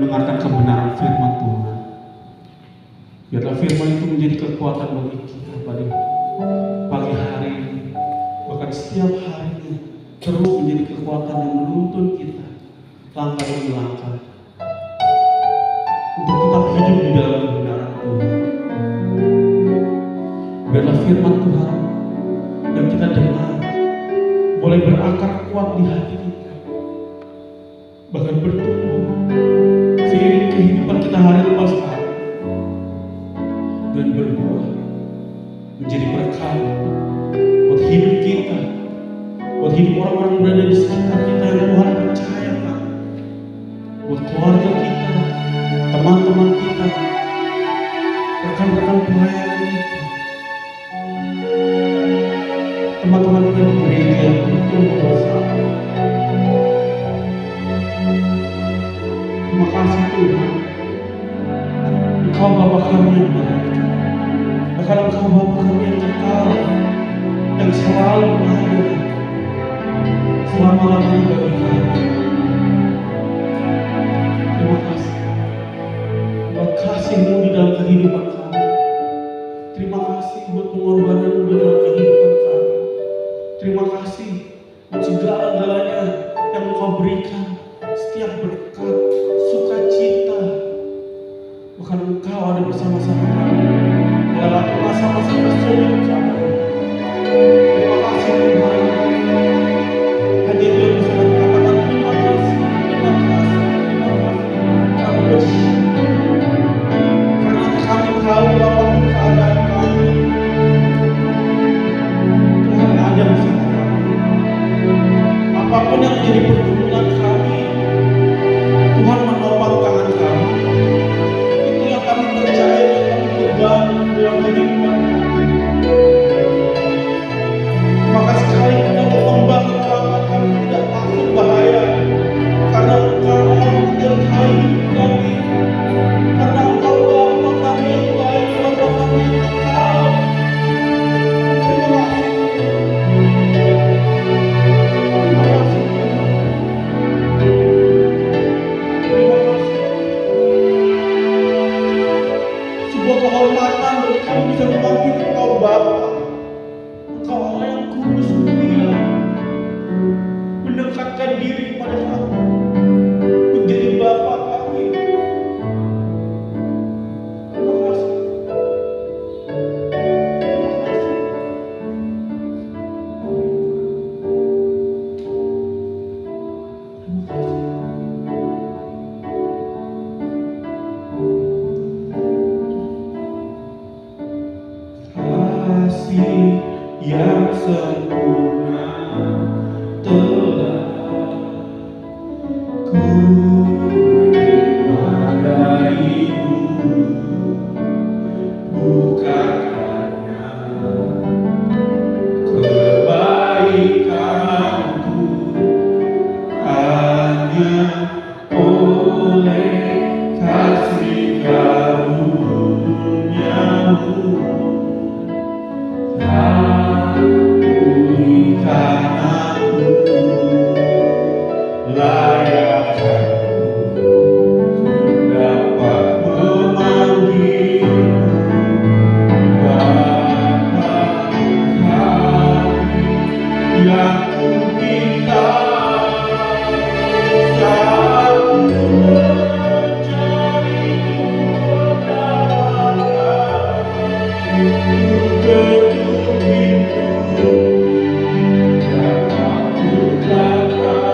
mendengarkan kebenaran firman Tuhan. Biarlah firman itu menjadi kekuatan bagi kita pada pagi hari ini, bahkan setiap harinya terus menjadi kekuatan yang menuntun kita langkah demi langkah untuk tetap hidup di dalam kebenaran Tuhan. Biarlah firman Tuhan yang kita dengar boleh berakar kuat di hati kita, bahkan bertumbuh seiring kehidupan kita hari lepas hari, dan berbuah menjadi berkat buat hidup kita, buat hidup orang-orang berada di sekitar kita yang Tuhan percayakan, buat keluarga kita, teman-teman kita, rekan-rekan pelayanan kita, teman-teman kita di gereja yang bertumbuh bersama. Terima kasih Tuhan, Engkau Bapa kami yang baik, bahkan Engkau Bapa kami yang kekal, yang selalu ada selama-lamanya bagi kami. Terima kasih buat kasih-Mu di dalam kehidupan kami. Terima kasih buat pengorbanan-Mu di dalam kehidupan kami. Terima kasih buat segala-galanya yang Engkau berikan, setiap berkat, sukacita. Bahkan Engkau ada bersama-sama kami melewati masa-masa tersulit kami. Terima kasih Tuhan. Hanya Dia bisa mengatakan terima kasih, terima kasih, terima kasih. Kami bersyukur karena kami tahu apapun keadaan kami, Tuhan ada bersama kami. Apapun yang menjadi pergumulan kami, Tuhan menopang tangan kami. Itu yang kami percaya, yang kami pegang dalam kehidupan kami. Maka sekali kita berkembang ke orang kami tidak takut bahaya, karena Engkau menyertai hidup kami, karena Engkau Bapa kami yang baik, Bapa kami yang kekal. Terima kasih. Terima kasih. Terima kasih. Sebuah kehormatan bagi kami bisa memanggil Engkau Bapa. Engkau Allah yang kudus mulia, mendekatkan diri kepada kami, menjadi Bapa kami. Terima kasih. Kasih yang sempurna telah ku terima darimu, bukan karena kebaikanku, hanya oleh kasih karunia-Mu. Pulihkan aku, layak aku dapat memanggilmu Bapa kami yang ku minta saat ku mencari kebenaran. Ketuk pintu yang aku datang.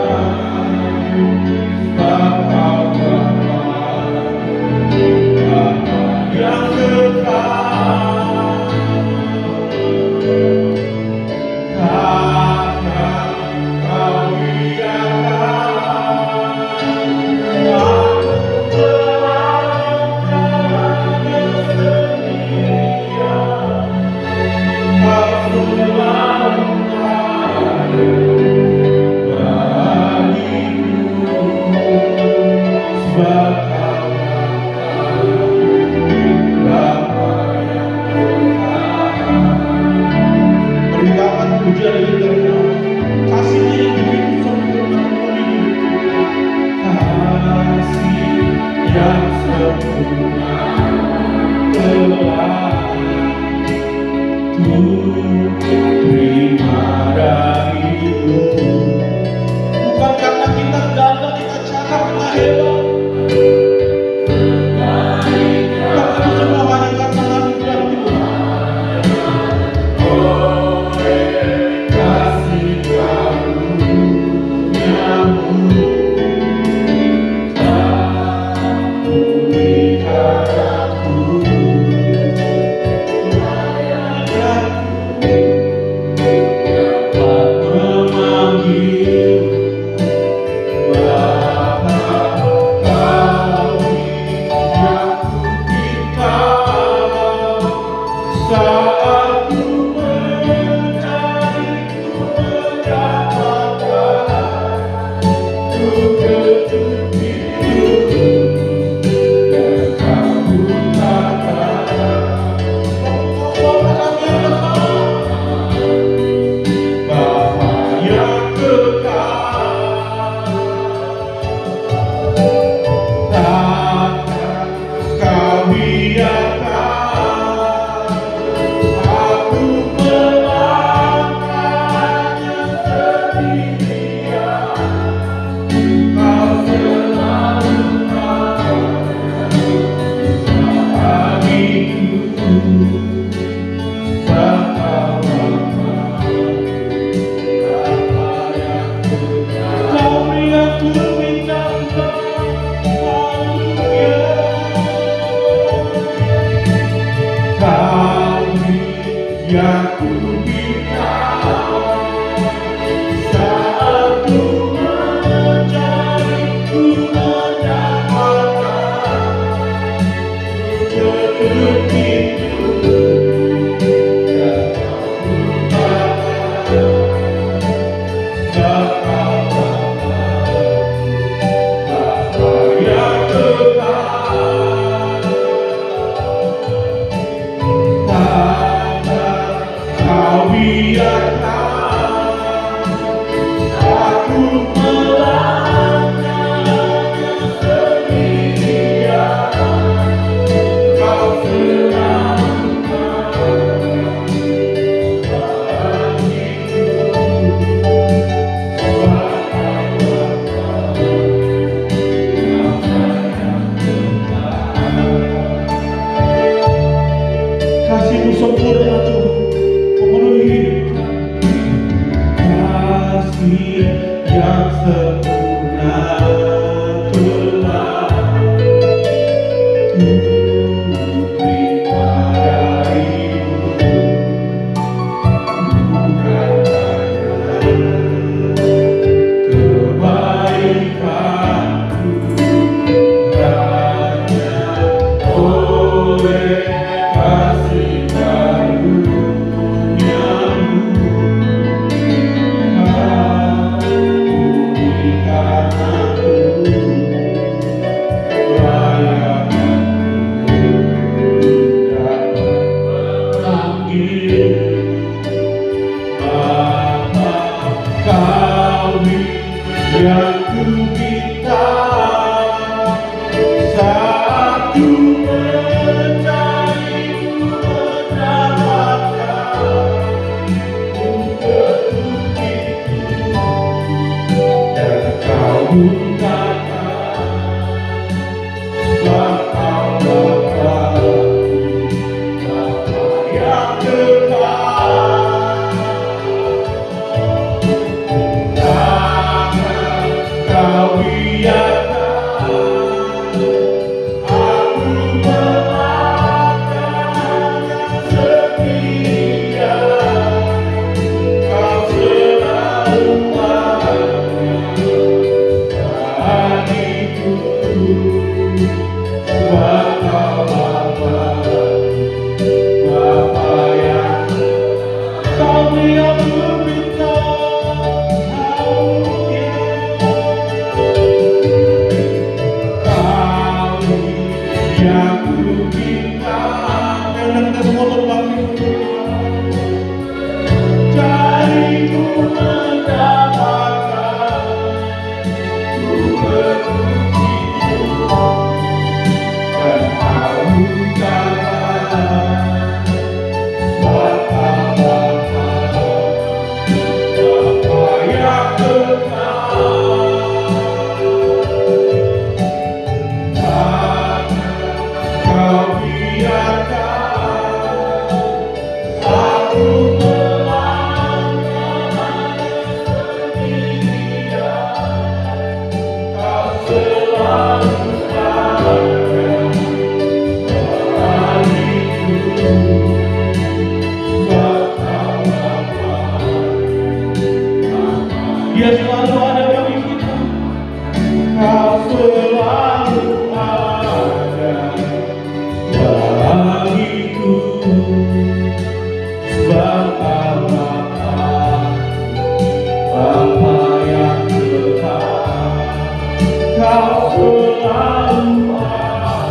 Kau selalu ada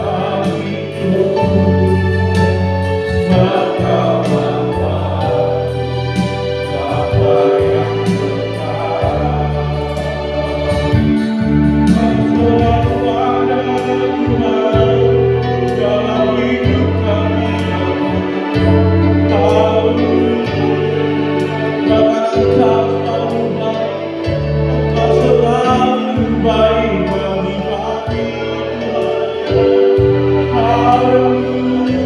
bagiku, maka apa yang kau selalu ada Tuhan dalam hidup kami. Kau bahkan Engkau selalu baik, Engkau selalu baik bagi kami. Haleluya.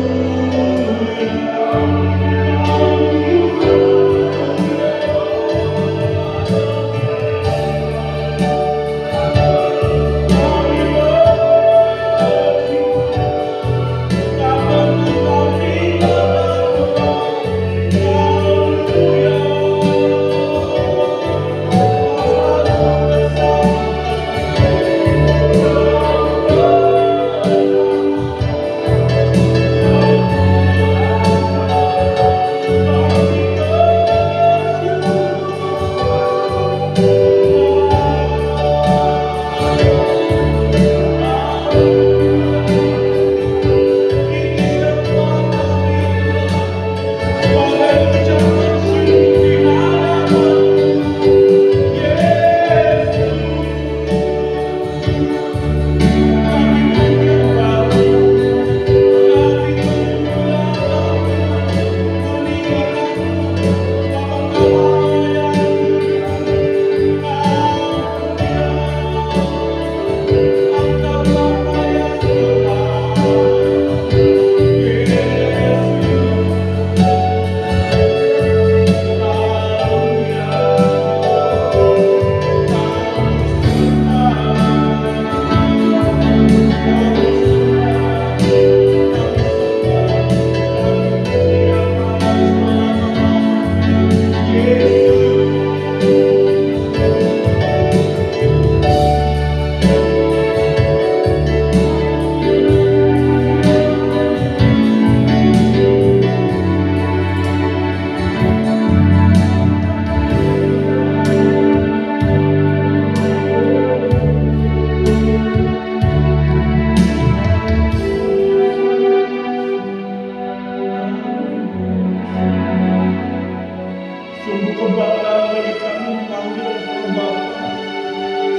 Sungguh kebanggaan bagi kami memanggil Engkau Bapa.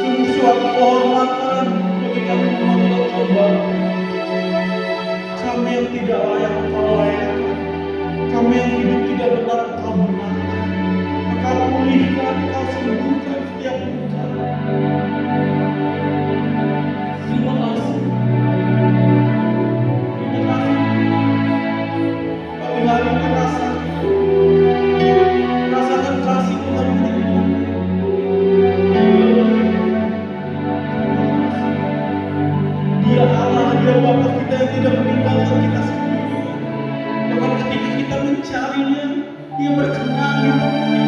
Sungguh suatu kehormatan bagi kami memanggil Engkau Bapa. Kami yang tidak layak Engkau layakkan, kami yang hidup tidak benar Engkau benarkan. Engkau pulihkan, Engkau sembuhkan setiap luka. Terima kasih. Terima kasih. Pagi hari ini rasakan kasih Tuhan menjadi kami. Dia Allah, Dia Bapa kita yang tidak meninggalkan kita sendirian. Bahkan ketika kita mencarinya, Dia berkenan di hidupnya.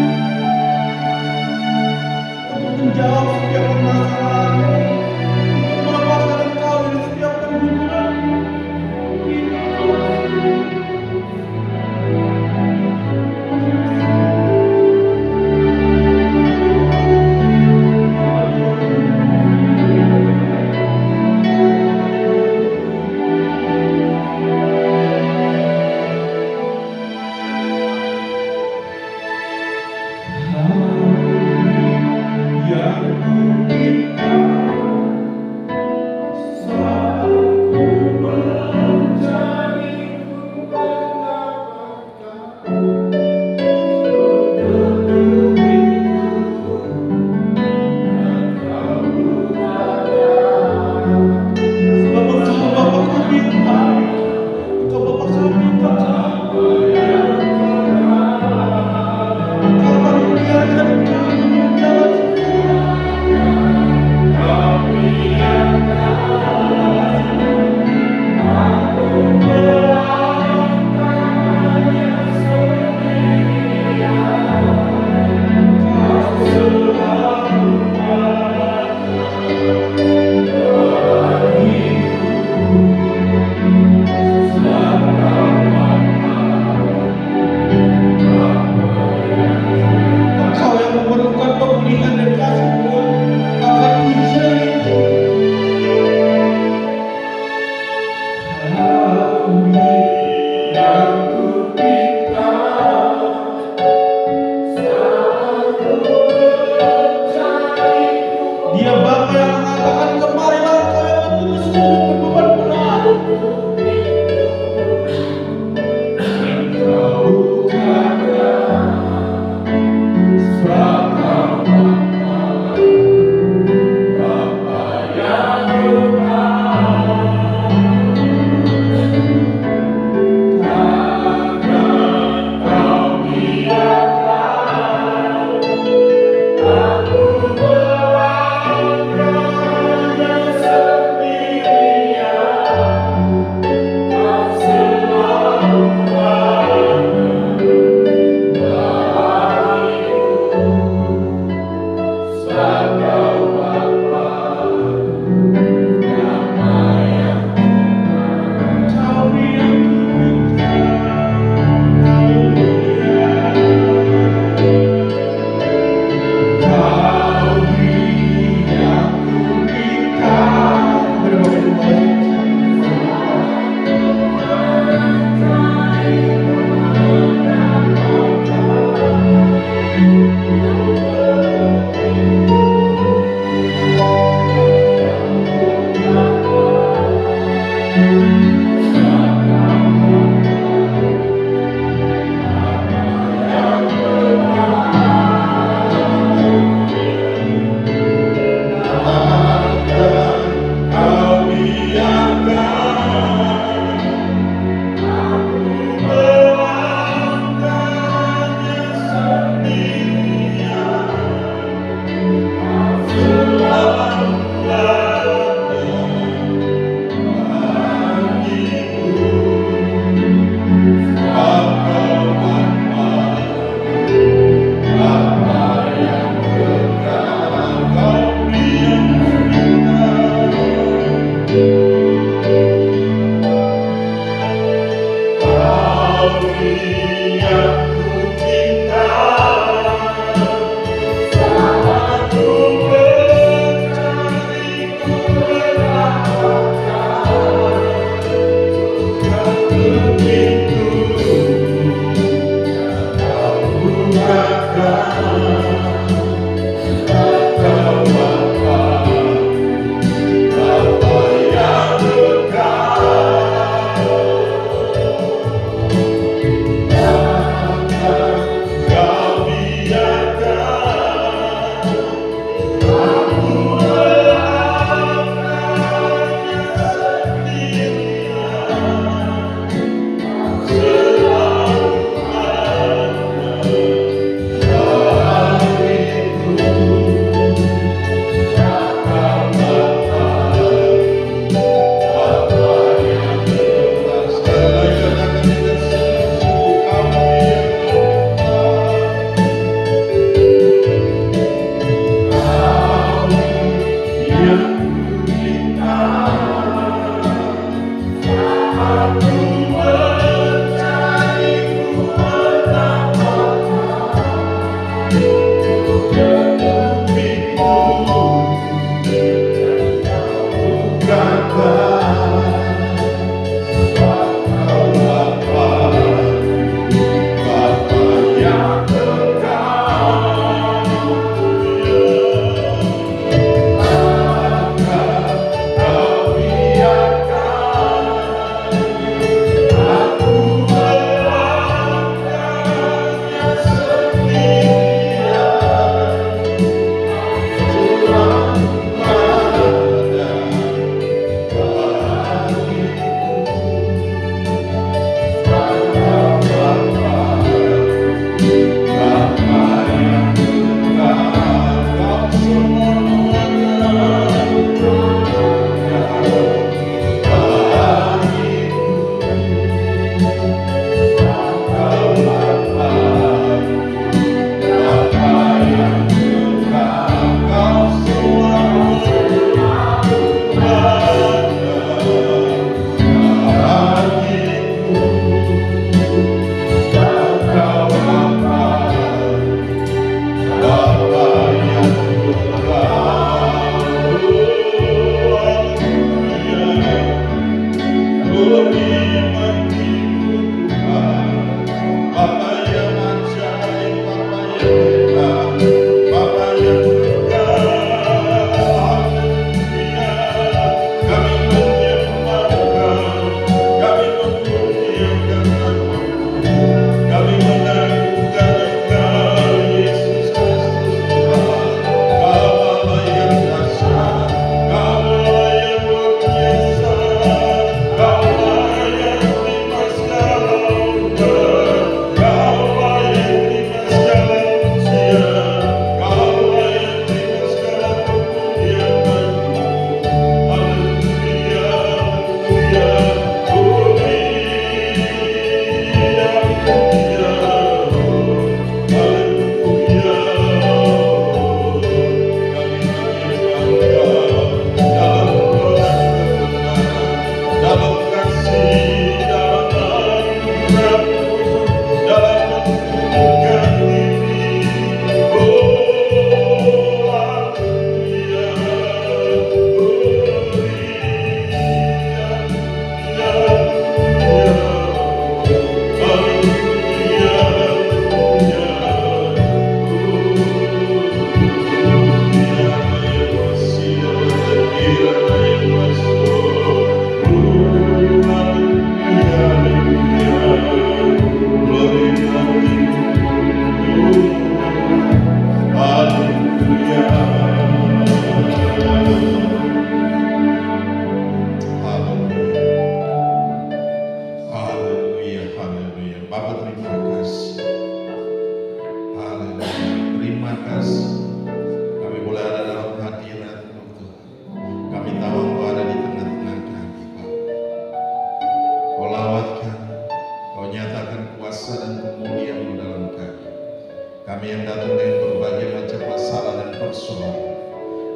persoalan.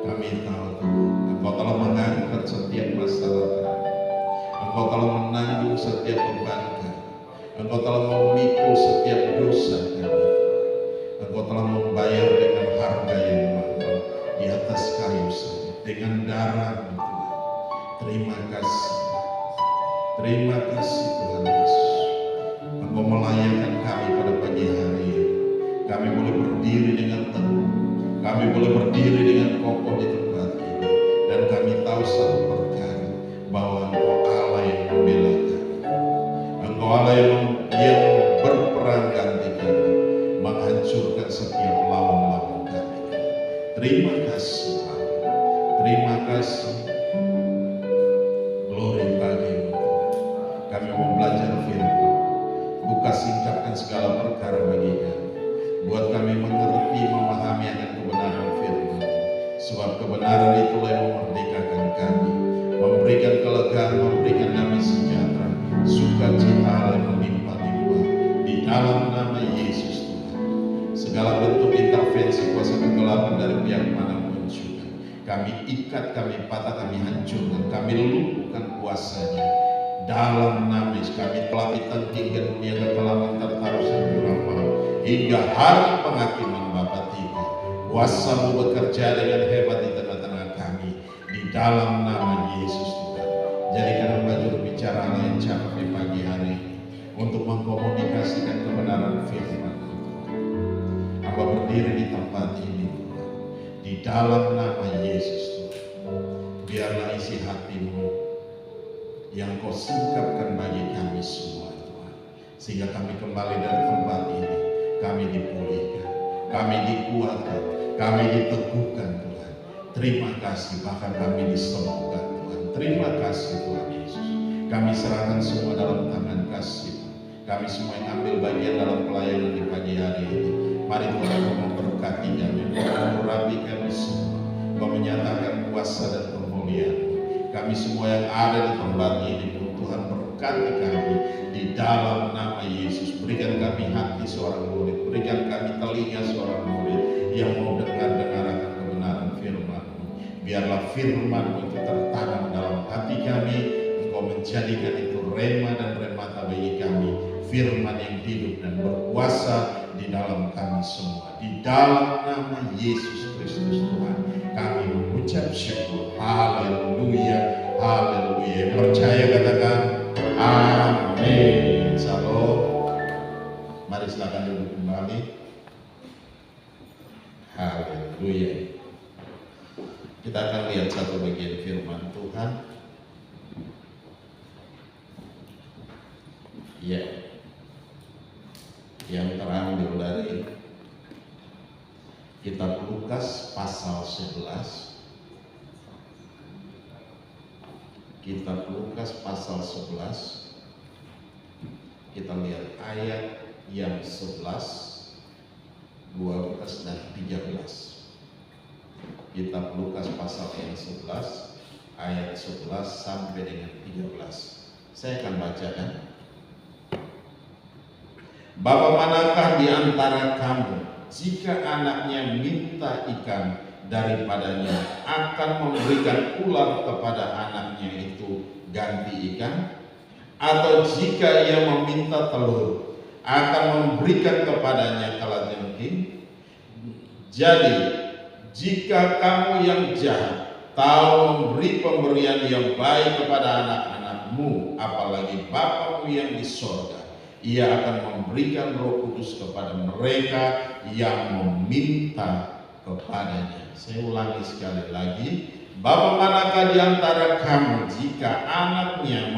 Kami tahu Tuhan, Engkau telah mengangkat setiap masalah kami. Engkau telah menanggung setiap beban kami. Engkau telah memikul setiap dosa kami. Engkau telah membayar dengan harga yang mahal di atas kayu salib, dengan darah Tuhan. Terima kasih. Terima kasih Tuhan Yesus. Engkau melayakkan kami pada pagi hari ini. Kami boleh berdiri dengan teguh. Kami boleh berdiri dengan kokoh di tempat ini. Dan kami tahu satu perkara, bahwa Engkau Allah yang membela kami. Engkau Allah yang berperang ganti kami, menghancurkan setiap lawan-lawan kami. Terima kasih Tuhan. Terima kasih. Glory bagimu Tuhan. Kami mau belajar firman. Buka singkapkan segala perkara bagi kami. Buat kami mengerti, memahami akan kebenaran firman. Sebab kebenaran itulah yang memerdekakan kami, memberikan kelegaan, memberikan damai sejahtera, sukacita yang melimpah-limpah di dalam nama Yesus Tuhan. Segala bentuk intervensi kuasa kegelapan dari pihak manapun juga, kami ikat, kami patah, kami hancurkan, kami lumpuhkan kuasanya. Dalam nama Yesus kami telah ditangkingkan dunia kekelaman tertaruh sejurang maut hingga hari penghakiman Bapa tiba. Kuasa-Mu bekerja dengan hebat di tengah-tengah kami di dalam nama Yesus Tuhan. Jadikan hamba juru bicara yang cakap di pagi hari ini untuk mengkomunikasikan kebenaran firman Tuhan. Hamba berdiri di tempat ini Tuhan, di dalam nama Yesus Tuhan. Biarlah isi hati-Mu yang Kau singkapkan bagi kami semua Tuhan, sehingga kami kembali dari tempat ini, kami dipulihkan, kami dikuatkan, kami diteguhkan Tuhan. Terima kasih, bahkan kami disembuhkan Tuhan. Terima kasih Tuhan Yesus. Kami serahkan semua dalam tangan kasih. Kami semua yang ambil bagian dalam pelayanan di pagi hari ini. Mari Tuhan memberkati kami, mengurapi kami semua, menyatakan kuasa dan kemuliaan. Kami semua yang ada di tempat ini, Tuhan berkati kami di dalam nama Yesus. Berikan kami hati seorang murid, berikan kami telinga seorang murid yang mau dengar-dengar akan kebenaran firman-Mu. Biarlah firman-Mu itu tertanam dalam hati kami. Engkau menjadikan itu rema dan remata bagi kami, firman yang hidup dan berkuasa di dalam kami semua. Di dalam nama Yesus Kristus Tuhan, kami mengucap syukur. Haleluya, haleluya. Percaya katakan amin. Shalom. Mari silakan duduk kembali. Haleluya. Kita akan lihat satu bagian firman Tuhan. Ya, yang terambil dari kitab Lukas pasal 11. Kitab Lukas pasal 11. Kita lihat ayat yang 11, 12 dan 13. Kitab Lukas pasal yang 11 ayat 11 sampai dengan 13. Saya akan bacakan. Bapa manakah di antara kamu, jika anaknya minta ikan daripadanya, akan memberikan ular kepada anaknya itu ganti ikan? Atau jika ia meminta telur, akan memberikan kepadanya kalajengking? Jadi, jika kamu yang jahat tahu memberi pemberian yang baik kepada anak-anakmu, apalagi Bapamu yang di sorga, Ia akan memberikan Roh Kudus kepada mereka yang meminta kepadanya. Saya ulangi sekali lagi. Bapa manakah di antara kamu, jika anaknya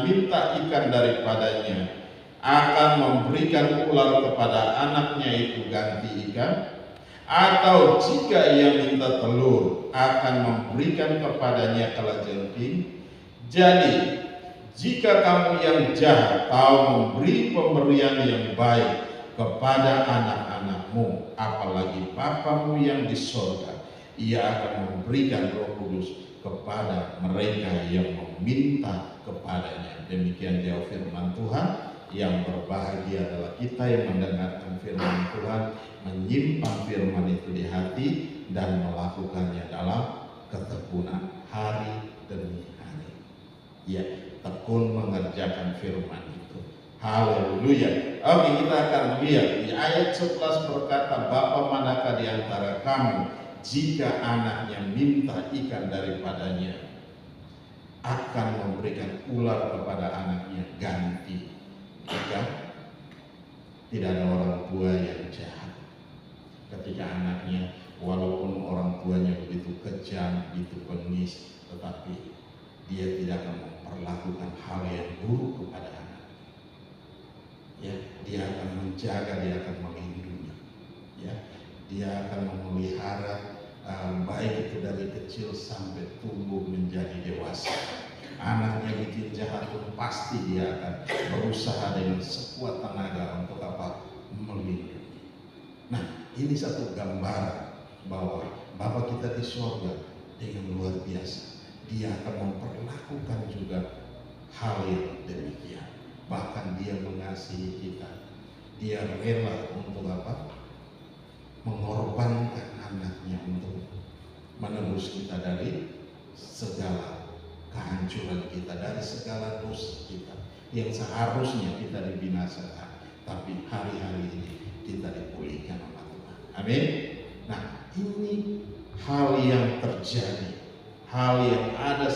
minta ikan daripadanya, akan memberikan ular kepada anaknya itu ganti ikan? Atau jika ia minta telur, akan memberikan kepadanya kalajengking? Jadi, jika kamu yang jahat tahu memberi pemberian yang baik kepada anak-anakmu, apalagi Bapamu yang di sorga, Ia akan memberikan Roh Kudus kepada mereka yang meminta kepadanya. Demikian jauh firman Tuhan. Yang berbahagia adalah kita yang mendengarkan firman Tuhan, menyimpan firman itu di hati, dan melakukannya dalam ketekunan hari demi hari. Ya, tekun mengerjakan firman itu. Haleluya. Oke, kita akan lihat di ayat 11 berkata, Bapa manakah di antara kamu jika anaknya minta ikan daripadanya akan memberikan ular kepada anaknya ganti, jika tidak ada orang tua yang jahat. Ketika anaknya, walaupun orang tuanya begitu kejam, begitu bengis, tetapi dia tidak akan memperlakukan hal yang buruk kepada anak. Ya, dia akan menjaga, dia akan melindungi. Ya, dia akan memelihara, baik itu dari kecil sampai tumbuh menjadi dewasa. Anaknya bikin jahat pun pasti dia akan berusaha dengan sekuat tenaga untuk apa? Melindungi. Nah, ini satu gambaran bahwa Bapa kita di surga dengan luar biasa. Dia akan memperlakukan juga hal yang demikian. Bahkan dia mengasihi kita. Dia rela untuk apa? Mengorbankan anaknya untuk menebus kita dari segala kehancuran kita, dari segala dosa kita yang seharusnya kita dibinasakan, tapi hari-hari ini kita dipulihkan oleh Tuhan. Amin. Nah, ini hal yang terjadi, hal yang ada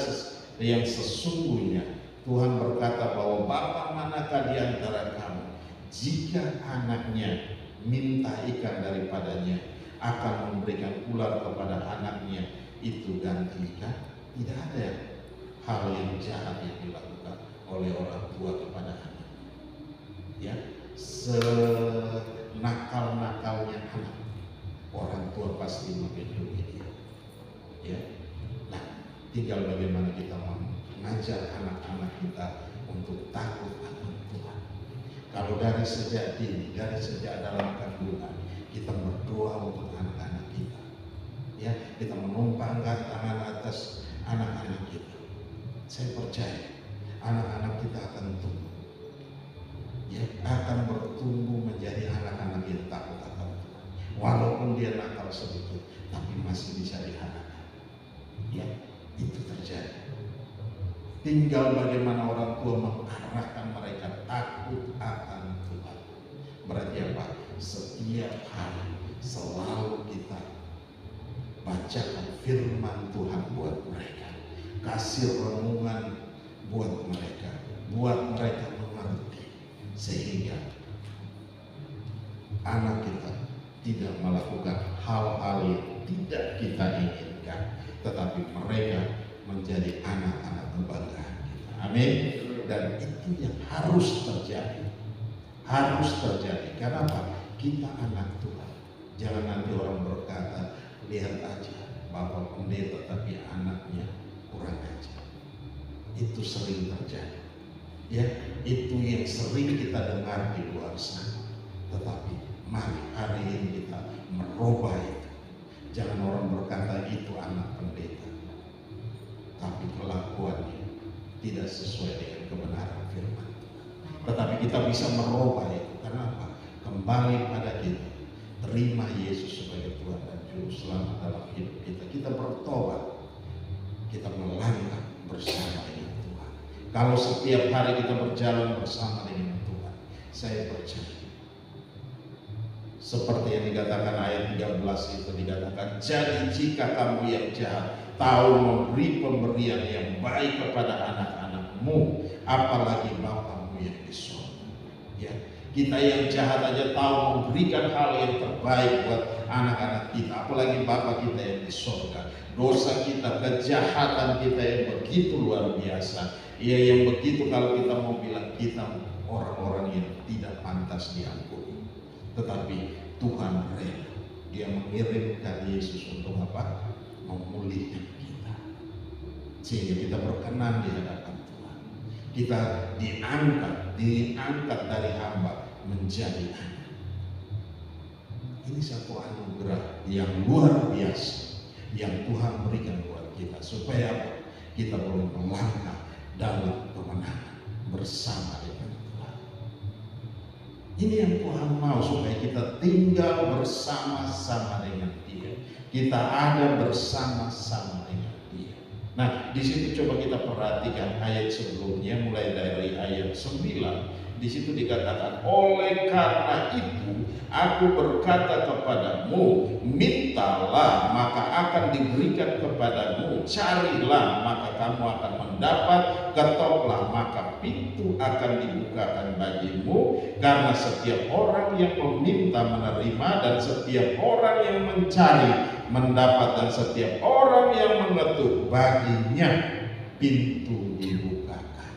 yang sesungguhnya. Tuhan berkata bahwa Bapa manakah di antara kamu jika anaknya minta ikan daripadanya akan memberikan ular kepada anaknya itu ganti ikan? Tidak ada hal yang jahat yang dilakukan oleh orang tua kepada anak. Ya, senakal-nakalnya anak, orang tua pasti melindungi dia. Ya, nah, tinggal bagaimana kita mengajar anak-anak kita untuk takut akan Tuhan. Kalau dari sejak dini, dari sejak dalam kandungan, kita berdoa untuk anak-anak kita. Ya, kita menumpangkan tangan atas anak-anak kita. Saya percaya anak-anak kita akan tumbuh. Ya, akan bertumbuh menjadi anak-anak yang takut akan Tuhan. Walaupun dia nakal sedikit, tapi masih bisa diharapkan. Ya, itu terjadi. Tinggal bagaimana orang tua mengarahkan mereka takut akan Tuhan. Berarti apa? Setiap hari selalu kita bacakan firman Tuhan buat mereka, kasih renungan buat mereka mengerti, sehingga anak kita tidak melakukan hal-hal yang tidak kita inginkan, tetapi mereka menjadi anak-anak kebanggaan kita. Amin. Dan itu yang harus terjadi. Harus terjadi. Kenapa? Kita anak Tuhan. Jangan nanti orang berkata, lihat aja Bapak pendeta tapi anaknya kurang ajar. Itu sering terjadi. Ya, itu yang sering kita dengar di luar sana. Tetapi mari hari ini kita merubah itu. Jangan orang berkata itu anak pendeta, tapi kelakuannya tidak sesuai dengan kebenaran firman. Tetapi kita bisa merubah itu. Kenapa? Kembali pada kita, terima Yesus sebagai Tuhan dan Juru Selamat dalam hidup kita. Kita bertobat, kita melangkah bersama dengan Tuhan. Kalau setiap hari kita berjalan bersama dengan Tuhan, saya percaya seperti yang dikatakan ayat 13 itu dikatakan, jadi jika kamu yang jahat tahu memberi pemberian yang baik kepada anak-anakmu, apalagi Bapamu yang di surga. Ya, kita yang jahat aja tahu memberikan hal yang terbaik buat anak-anak kita, apalagi Bapa kita yang di surga. Dosa kita, kejahatan kita yang begitu luar biasa, ya, yang begitu kalau kita mau bilang kita orang-orang yang tidak pantas diampuni. Tetapi Tuhan rela, Dia mengirimkan Yesus untuk apa? Memulihkan kita, sehingga kita berkenan di hadapan Tuhan. Kita diangkat dari hamba menjadi anak. Ini satu anugerah yang luar biasa yang Tuhan berikan buat kita, supaya apa? Kita boleh melangkah dalam kemenangan bersama dengan Tuhan. Ini yang Tuhan mau, supaya kita tinggal bersama-sama dengan Dia. Kita ada bersama-sama dengan Dia. Nah, di situ coba kita perhatikan ayat sebelumnya, mulai dari ayat 9. Di situ dikatakan, oleh karena itu aku berkata kepadamu, mintalah maka akan diberikan kepadamu, carilah maka kamu akan mendapat, ketoklah maka pintu akan dibukakan bagimu. Karena setiap orang yang meminta menerima, dan setiap orang yang mencari mendapat, dan setiap orang yang mengetuk baginya pintu dibukakan.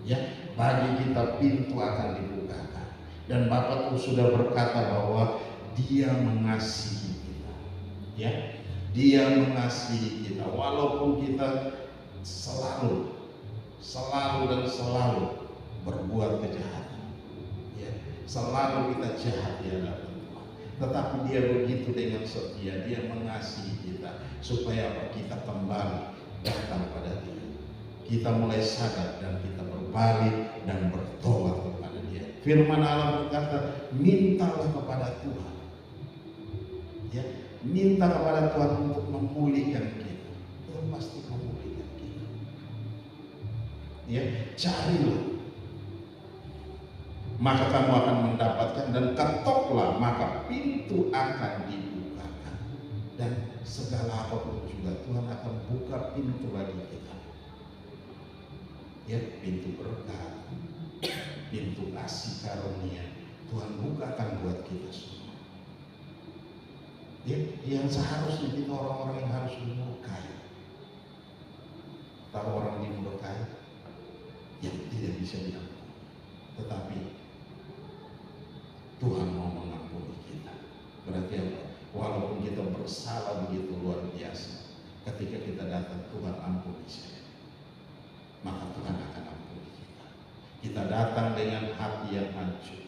Ya, bagi kita pintu akan dibukakan. Dan Bapak tuh sudah berkata bahwa Dia mengasihi kita. Ya, Dia mengasihi kita walaupun kita selalu berbuat kejahatan. Ya, selalu kita jahat di hadapan Tuhan. Tetapi Dia begitu dengan setia, Dia mengasihi kita supaya kita kembali datang pada Dia. Kita mulai sadar dan kita berbalik dan bertobat kepada Dia. Firman Allah berkata, mintalah kepada Tuhan. Ya, minta kepada Tuhan untuk memulihkan kita. Tuhan pasti memulihkan kita. Ya, carilah maka kamu akan mendapatkan, dan ketoklah maka pintu akan dibukakan. Dan segala apapun juga Tuhan akan buka pintu bagi kita. Ya, pintu berkat, pintu kasih karunia Tuhan bukakan buat kita semua. Ya, yang seharusnya kita orang-orang yang harus dimurkai. Tahu orang dimurkai yang tidak bisa diampuni, tetapi Tuhan mau mengampuni kita. Berarti apa? Walaupun kita bersalah begitu luar biasa, ketika kita datang, Tuhan ampuni saya, maka Tuhan akan ampuni kita. Kita datang dengan hati yang hancur,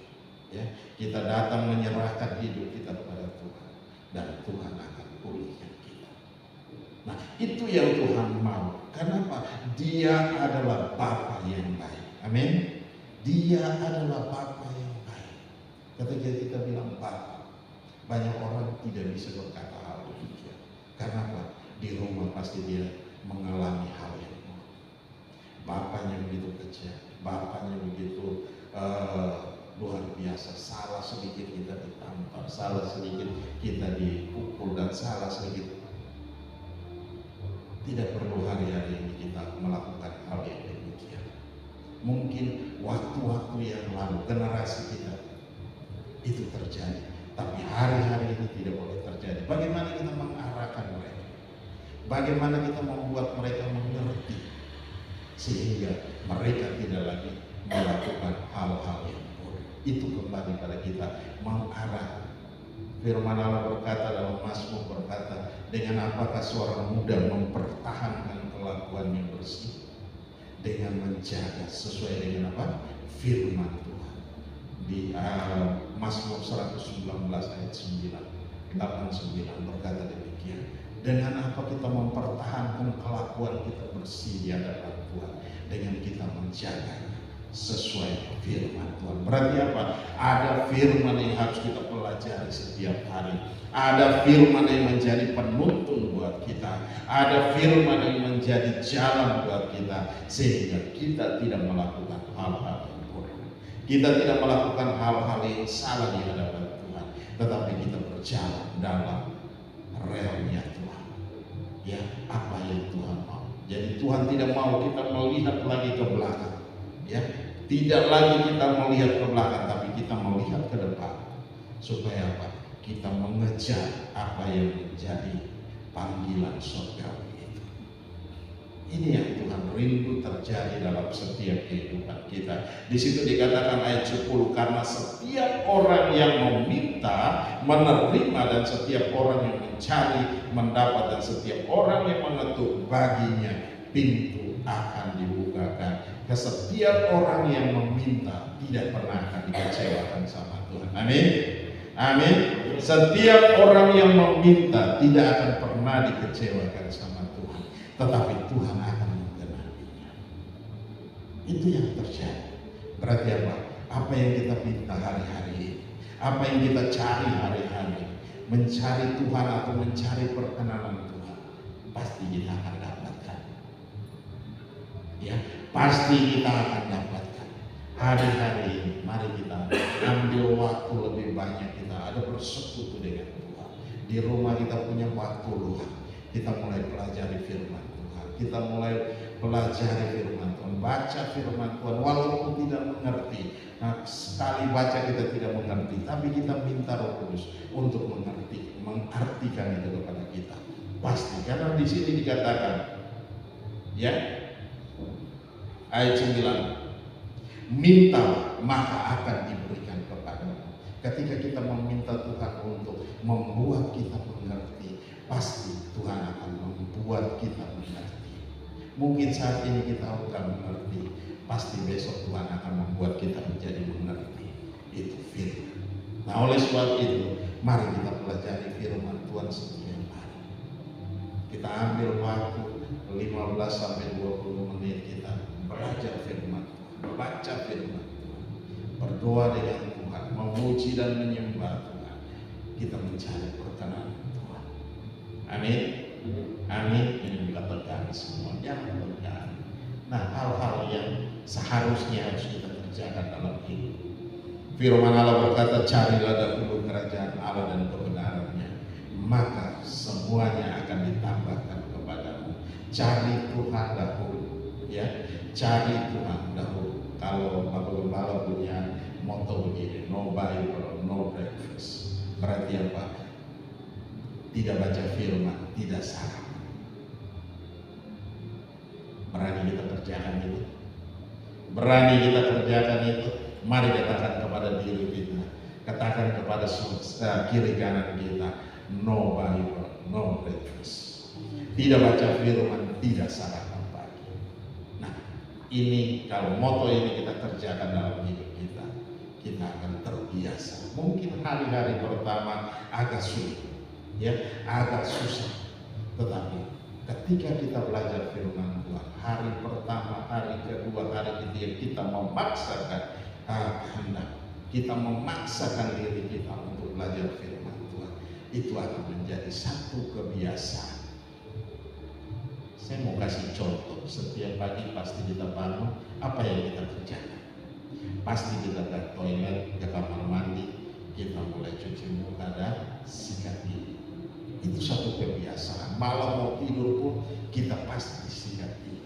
ya, kita datang menyerahkan hidup kita kepada Tuhan, dan Tuhan akan pulihkan kita. Nah, itu yang Tuhan mau. Kenapa? Dia adalah Bapa yang baik. Amin. Dia adalah Bapa yang baik. Ketika kita bilang Bapa, banyak orang tidak bisa berkata hal demikian. Kenapa? Di rumah pasti dia mengalami hal yang bapaknya begitu kecil, bapaknya begitu luar biasa. Salah sedikit kita ditampar, salah sedikit kita dipukul, dan salah sedikit. Tidak perlu hari-hari ini kita melakukan hal yang demikian. Mungkin waktu-waktu yang lalu generasi kita itu terjadi, tapi hari-hari ini tidak boleh terjadi. Bagaimana kita mengarahkan mereka? Bagaimana kita membuat mereka mengerti sehingga mereka tidak lagi melakukan hal-hal yang buruk? Itu kembali pada kita mengarah. Firman Allah berkata dalam Mazmur, berkata, dengan apakah seorang muda mempertahankan kelakuan yang bersih? Dengan menjaga sesuai dengan apa? Firman Tuhan. Di Mazmur 119 ayat 9, 89 berkata demikian. Dengan apa kita mempertahankan kelakuan kita bersih di hadapan Tuhan? Dengan kita menjaganya sesuai firman Tuhan. Berarti apa? Ada firman yang harus kita pelajari setiap hari. Ada firman yang menjadi penuntun buat kita. Ada firman yang menjadi jalan buat kita, sehingga kita tidak melakukan hal-hal yang buruk. Kita tidak melakukan hal-hal yang salah di hadapan Tuhan, tetapi kita berjalan dalam relnya Tuhan. Ya, apa yang Tuhan mau. Jadi Tuhan tidak mau kita melihat lagi ke belakang. Ya, tidak lagi kita melihat ke belakang, tapi kita melihat ke depan. Supaya apa? Kita mengejar apa yang menjadi panggilan surgawi itu. Ini yang Tuhan rindu terjadi dalam setiap kehidupan kita. Di situ dikatakan ayat 10, karena setiap orang yang meminta menerima, dan setiap orang yang mencari mendapat, dan setiap orang yang mengetuk baginya pintu akan dibukakan. Ke setiap orang yang meminta tidak pernah akan dikecewakan sama Tuhan. Amin. Amin. Setiap orang yang meminta tidak akan pernah dikecewakan sama Tuhan, tetapi Tuhan akan menggenapinya. Itu yang terjadi. Berarti apa? Apa yang kita minta hari-hari ini, apa yang kita cari hari-hari, mencari Tuhan atau mencari perkenanan Tuhan, pasti kita akan dapatkan. Ya, pasti kita akan dapatkan. Hari-hari ini, mari kita ambil waktu lebih banyak, kita ada bersekutu dengan Tuhan. Di rumah kita punya waktu luang, kita mulai pelajari firman Tuhan. Kita mulai pelajari firman Tuhan, baca firman Tuhan, walaupun tidak mengerti. Nah, sekali baca kita tidak mengerti, tapi kita minta Roh Kudus untuk mengerti, mengartikan itu kepada kita. Pasti, karena di sini dikatakan, ya, ayat 9, minta maka akan diberikan kepadamu. Ketika kita meminta Tuhan untuk membuat kita mengerti, pasti Tuhan akan membuat kita mengerti. Mungkin saat ini kita enggak mengerti, pasti besok Tuhan akan membuat kita menjadi mengerti. Itu firman. Nah, oleh sebab itu, mari kita pelajari firman Tuhan setiap hari. Kita ambil waktu 15 sampai 20 menit kita belajar firman Tuhan, baca firman Tuhan, berdoa dengan Tuhan, memuji dan menyembah Tuhan. Kita mencari perkenanan Tuhan. Amin. Amin. Ini juga tegang semua, jangan tegang. Nah, hal-hal yang seharusnya harus kita kerjakan dalam hidup. Firman Allah berkata, carilah dahulu kerajaan Allah dan kebenarannya, maka semuanya akan ditambahkan kepadamu. Cari Tuhan dahulu, ya, cari Tuhan dahulu. Kalau Bapak Gembala punya motto begini, no Bible, no breakfast. Berarti apa? Tidak baca firman, tidak sarapan. Berani kita kerjakan itu? Berani kita kerjakan itu? Mari katakan kepada diri kita, katakan kepada kiri kanan kita, no Bible, no breakfast. Tidak baca firman, tidak sarapan pagi. Nah, ini kalau motto ini kita kerjakan dalam hidup kita, kita akan terbiasa. Mungkin hari-hari pertama agak sulit, ya, agak susah, tetapi ketika kita belajar firman Tuhan, hari pertama, hari kedua, hari ketiga, kita memaksakan kehendak, kita memaksakan diri kita untuk belajar firman Tuhan, itu akan menjadi satu kebiasaan. Saya mau kasih contoh, setiap pagi pasti kita bangun, apa yang kita kerjakan? Pasti kita ke toilet, ke kamar mandi, kita mulai cuci muka dan sikat gigi. Itu satu kebiasaan. Malam mau tidur pun kita pasti sikat gigi.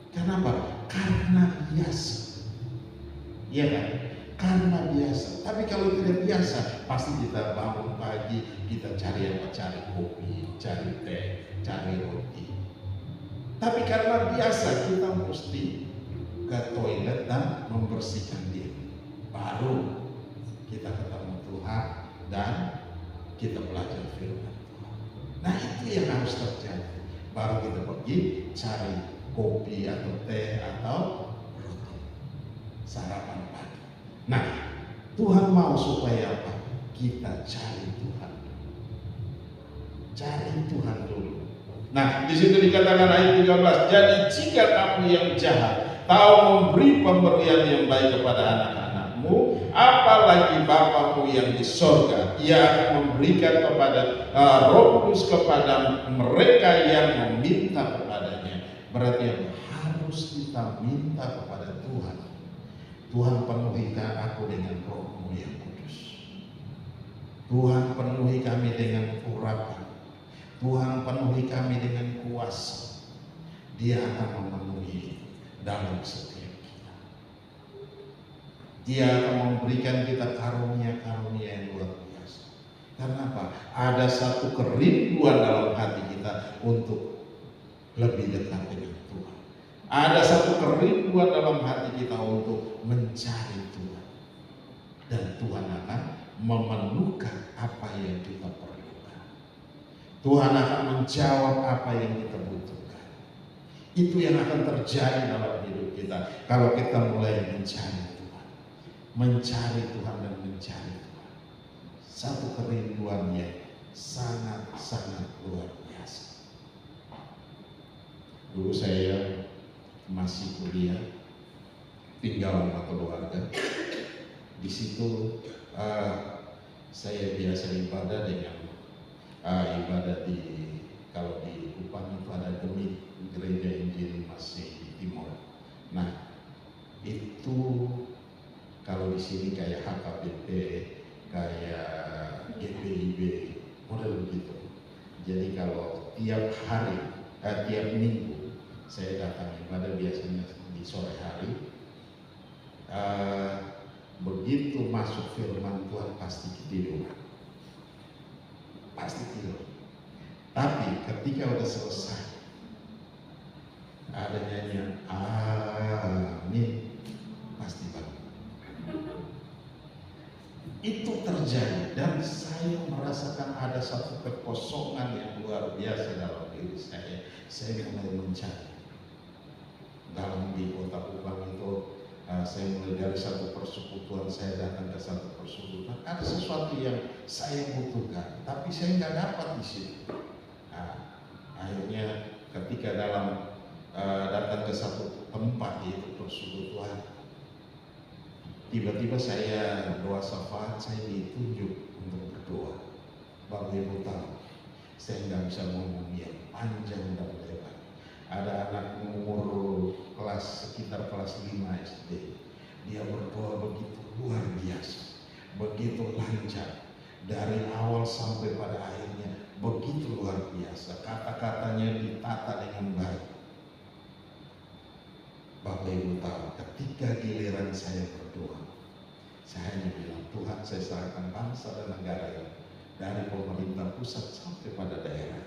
Kenapa? Karena biasa. Iya kan? Karena biasa. Tapi kalau tidak biasa, pasti kita bangun pagi, kita cari apa? Cari kopi, cari teh, cari roti. Tapi karena biasa, kita mesti ke toilet dan membersihkan diri. Baru kita ketemu Tuhan dan kita belajar firman Tuhan. Nah, itu yang harus terjadi. Baru kita pergi cari kopi atau teh atau roti, sarapan pagi. Nah, Tuhan mau supaya apa? Kita cari Tuhan. Cari Tuhan dulu. Nah, di situ dikatakan ayat 13, jadi jika kamu yang jahat tahu memberi pemberian yang baik kepada anak-anakmu, apalagi Bapamu yang di sorga, Ia akan memberikan kepada Roh Kudus kepada mereka yang meminta kepadanya. Berarti yang harus kita minta kepada Tuhan. Tuhan, penuhikan aku dengan Roh-Mu yang kudus. Tuhan, penuhi kami dengan urapan. Tuhan, penuhi kami dengan kuasa. Dia akan memenuhi dalam setiap kita. Dia akan memberikan kita karunia-karunia yang luar biasa. Karena apa? Ada satu kerinduan dalam hati kita untuk lebih dekat dengan Tuhan. Ada satu kerinduan dalam hati kita untuk mencari Tuhan. Dan Tuhan akan memenuhkan apa yang kita perlukan. Tuhan akan menjawab apa yang kita butuhkan. Itu yang akan terjadi dalam hidup kita kalau kita mulai mencari Tuhan. Mencari Tuhan dan mencari Tuhan. Satu kerinduan yang sangat-sangat luar biasa. Dulu saya masih kuliah, tinggal sama keluarga. Di situ Saya biasa ibadah dengan ibadah kalau di Kupang itu ada Gemit, Gereja Injil Masih Timur. Nah, itu kalau di sini kayak HKBP, kayak GPIB, model begitu. Jadi kalau tiap hari, tiap minggu saya datang ibadah biasanya di sore hari. Begitu masuk firman Tuhan pasti tidur, tapi ketika udah selesai ada nyanyian amin, pasti bangun. Itu terjadi dan saya merasakan ada satu kekosongan yang luar biasa dalam diri saya. Saya mulai mencari dalam di kota Kupang itu. Saya mulai dari satu persekutuan, saya datang ke satu persekutuan. Ada sesuatu yang saya butuhkan, tapi saya nggak dapat di situ. Akhirnya ketika datang ke satu tempat yaitu persekutuan, tiba-tiba saya doa syafaat, saya ditunjuk untuk berdoa. Bapak Ibu tahu, saya nggak bisa ngomong yang panjang dan lebar. Ada anak umur sekitar kelas 5 SD. Dia berdoa begitu luar biasa, begitu lancar. Dari awal sampai pada akhirnya begitu luar biasa. Kata-katanya ditata dengan baik. Bapak Ibu tahu, ketika giliran saya berdoa, saya hanya bilang, Tuhan, saya serahkan bangsa dan negara ini dari pemerintah pusat sampai pada daerah.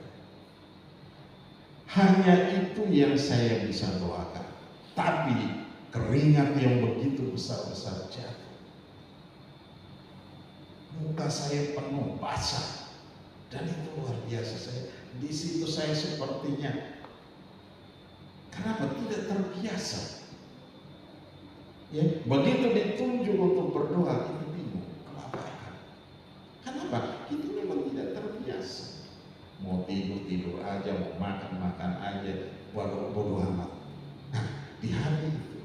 Hanya itu yang saya bisa doakan. Tapi keringat yang begitu besar-besar jatuh. Muka saya penuh basah. Dan itu luar biasa. Di situ saya sepertinya, kenapa tidak terbiasa? Ya, begitu ditunjuk untuk berdoa, ini bingung, kelabakan. Kenapa? Itu memang tidak terbiasa. Mau tidur aja, mau makan aja, bodoh amat. Nah, di hari itu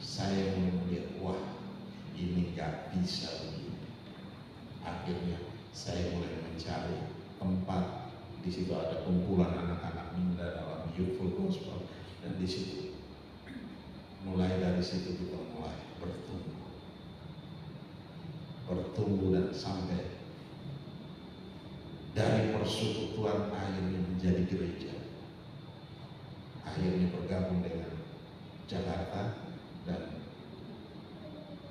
saya mulai melihat, wah, ini gak bisa begini. Akhirnya saya mulai mencari tempat. Di situ ada kumpulan anak-anak muda dalam Youthful Gospel, dan di situ mulai dari situ kita mulai bertumbuh dan sampai dari persekutuan akhirnya menjadi gereja, akhirnya bergabung dengan Jakarta. Dan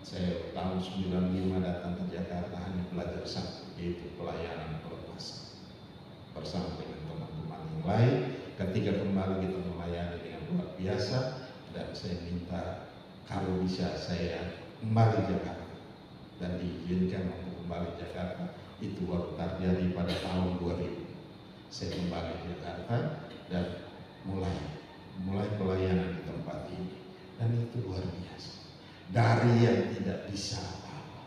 saya tahun 95 datang ke Jakarta hanya belajar satu, yaitu pelayanan pelepasan bersama dengan teman-teman yang lain. Ketika kembali kita melayani dengan luar biasa, dan saya minta kalau bisa saya kembali Jakarta dan diizinkan untuk kembali Jakarta. Itu baru terjadi pada tahun 2000. Saya kembali ke Jakarta dan mulai pelayanan di tempat ini, dan itu luar biasa. Dari yang tidak bisa apa-apa,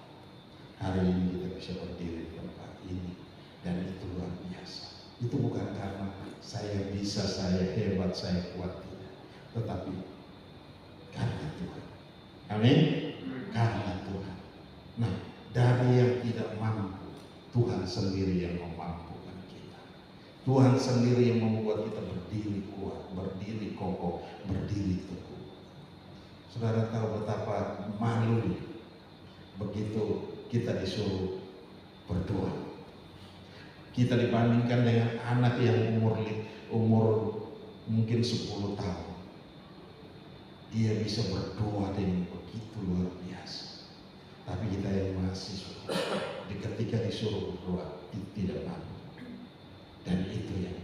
hari ini kita bisa berdiri di tempat ini, dan itu luar biasa. Itu bukan karena saya bisa, saya hebat, saya kuat, tidak, tetapi karena Tuhan. Amin. Karena Tuhan. Nah, dari yang tidak mampu, Tuhan sendiri yang memampukan kita. Tuhan sendiri yang membuat kita berdiri kuat, berdiri kokoh, berdiri teguh. Saudara tahu betapa malu begitu kita disuruh berdoa. Kita dibandingkan dengan anak yang umur mungkin 10 tahun. Dia bisa berdoa dengan begitu luar biasa. Tapi kita yang mahasiswa, ketika disuruh berdoa, tidak mampu. Dan itu yang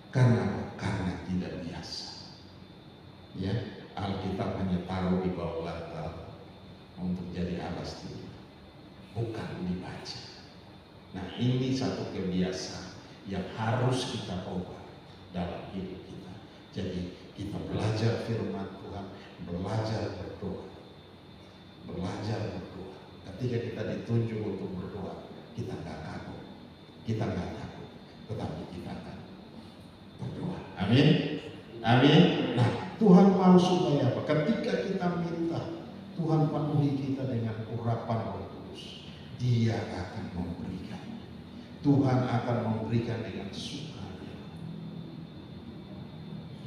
karena tidak biasa. Ya, Alkitab hanya taruh di bawah bantal untuk jadi alas tidur, bukan dibaca. Nah, ini satu kebiasaan yang harus kita ubah dalam hidup kita. Jadi kita belajar firman Tuhan, belajar berdoa. Ketika kita ditunjuk untuk berdoa, kita nggak takut, tetapi kita akan berdoa. Amin. Nah, Tuhan mau supaya apa? Ketika kita minta, Tuhan penuhi kita dengan urapan Roh Kudus. Dia akan memberikan. Tuhan akan memberikan dengan sukarela.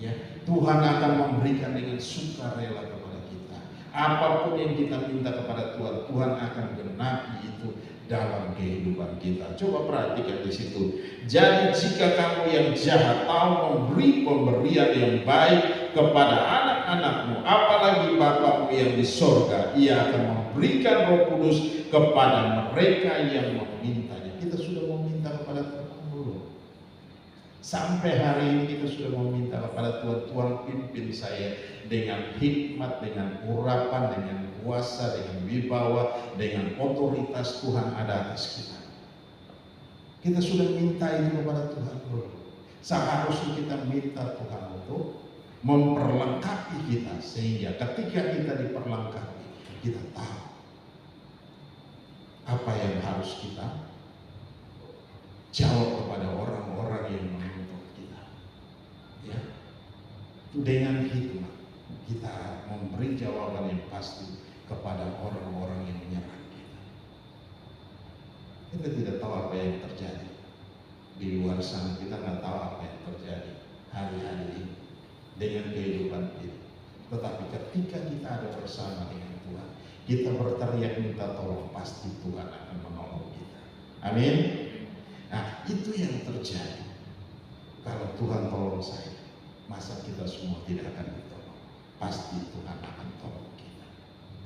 Ya, Tuhan akan memberikan dengan sukarela kepada kita. Apapun yang kita minta kepada Tuhan, Tuhan akan genapi itu dalam kehidupan kita. Coba perhatikan di situ. Jadi jika kamu yang jahat tahu memberi pemberian yang baik kepada anak-anakmu, apalagi Bapamu yang di sorga, Ia akan memberikan Roh Kudus kepada mereka yang memintanya. Kita sudah meminta kepada Tuhan belum? Sampai hari ini kita sudah meminta kepada Tuhan, Tuhan pimpin saya dengan hikmat, dengan urapan, dengan kuasa, dengan wibawa, dengan otoritas Tuhan ada atas kita. Kita sudah minta itu kepada Tuhan belum? Seharusnya kita minta Tuhan untuk memperlengkapi kita, sehingga ketika kita diperlengkapi, kita tahu apa yang harus kita jawab kepada orang-orang yang menuntut kita. Ya, dengan hikmat kita memberi jawaban yang pasti kepada orang-orang yang menyerang kita. Kita tidak tahu apa yang terjadi di luar sana, kita nggak tahu apa yang terjadi hari-hari ini dengan kehidupan kita. Tetapi ketika kita ada bersama dengan Tuhan, kita berteriak minta tolong, pasti Tuhan akan menolong kita. Amin. Nah, itu yang terjadi. Kalau Tuhan tolong saya, masa kita semua tidak akan ditolong? Pasti Tuhan akan tolong kita.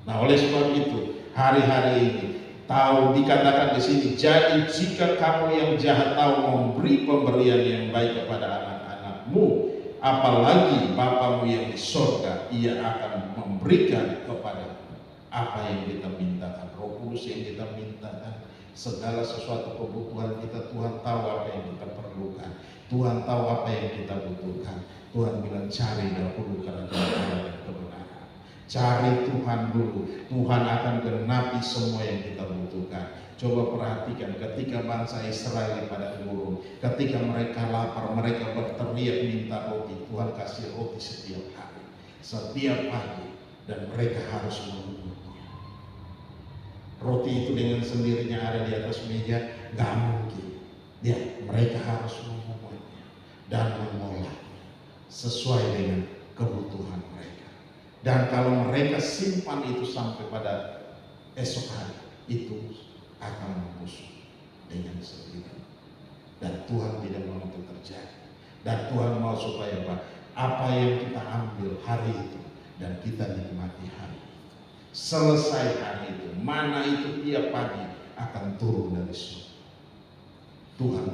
Nah, oleh sebab itu, hari-hari ini tahu dikatakan di sini, jadi jika kamu yang jahat tahu memberi pemberian yang baik kepada anak-anakmu, apalagi Bapamu yang di sorga, Ia akan memberikan kepada apa yang kita mintakan. Roh Kudus yang kita mintakan, segala sesuatu kebutuhan kita, Tuhan tahu apa yang kita perlukan, Tuhan tahu apa yang kita butuhkan. Tuhan bilang cari dahulu kerajaan Allah dan kebenaran. Cari Tuhan dulu, Tuhan akan genapi semua yang kita butuhkan. Coba perhatikan ketika bangsa Israel pada gurun, ketika mereka lapar, mereka berteriak minta roti, Tuhan kasih roti setiap hari, setiap pagi, dan mereka harus menunggunya. Roti itu dengan sendirinya ada di atas meja, gak mungkin. Mereka harus mengumpulnya dan mengolahnya sesuai dengan kebutuhan mereka. Dan kalau mereka simpan itu sampai pada esok hari, itu akan membusuk dengan sendirinya. Dan Tuhan tidak mau itu terjadi. Dan Tuhan mau supaya apa yang kita ambil hari itu dan kita nikmati hari itu. Selesai hari itu, mana itu tiap pagi akan turun dari surga. Tuhan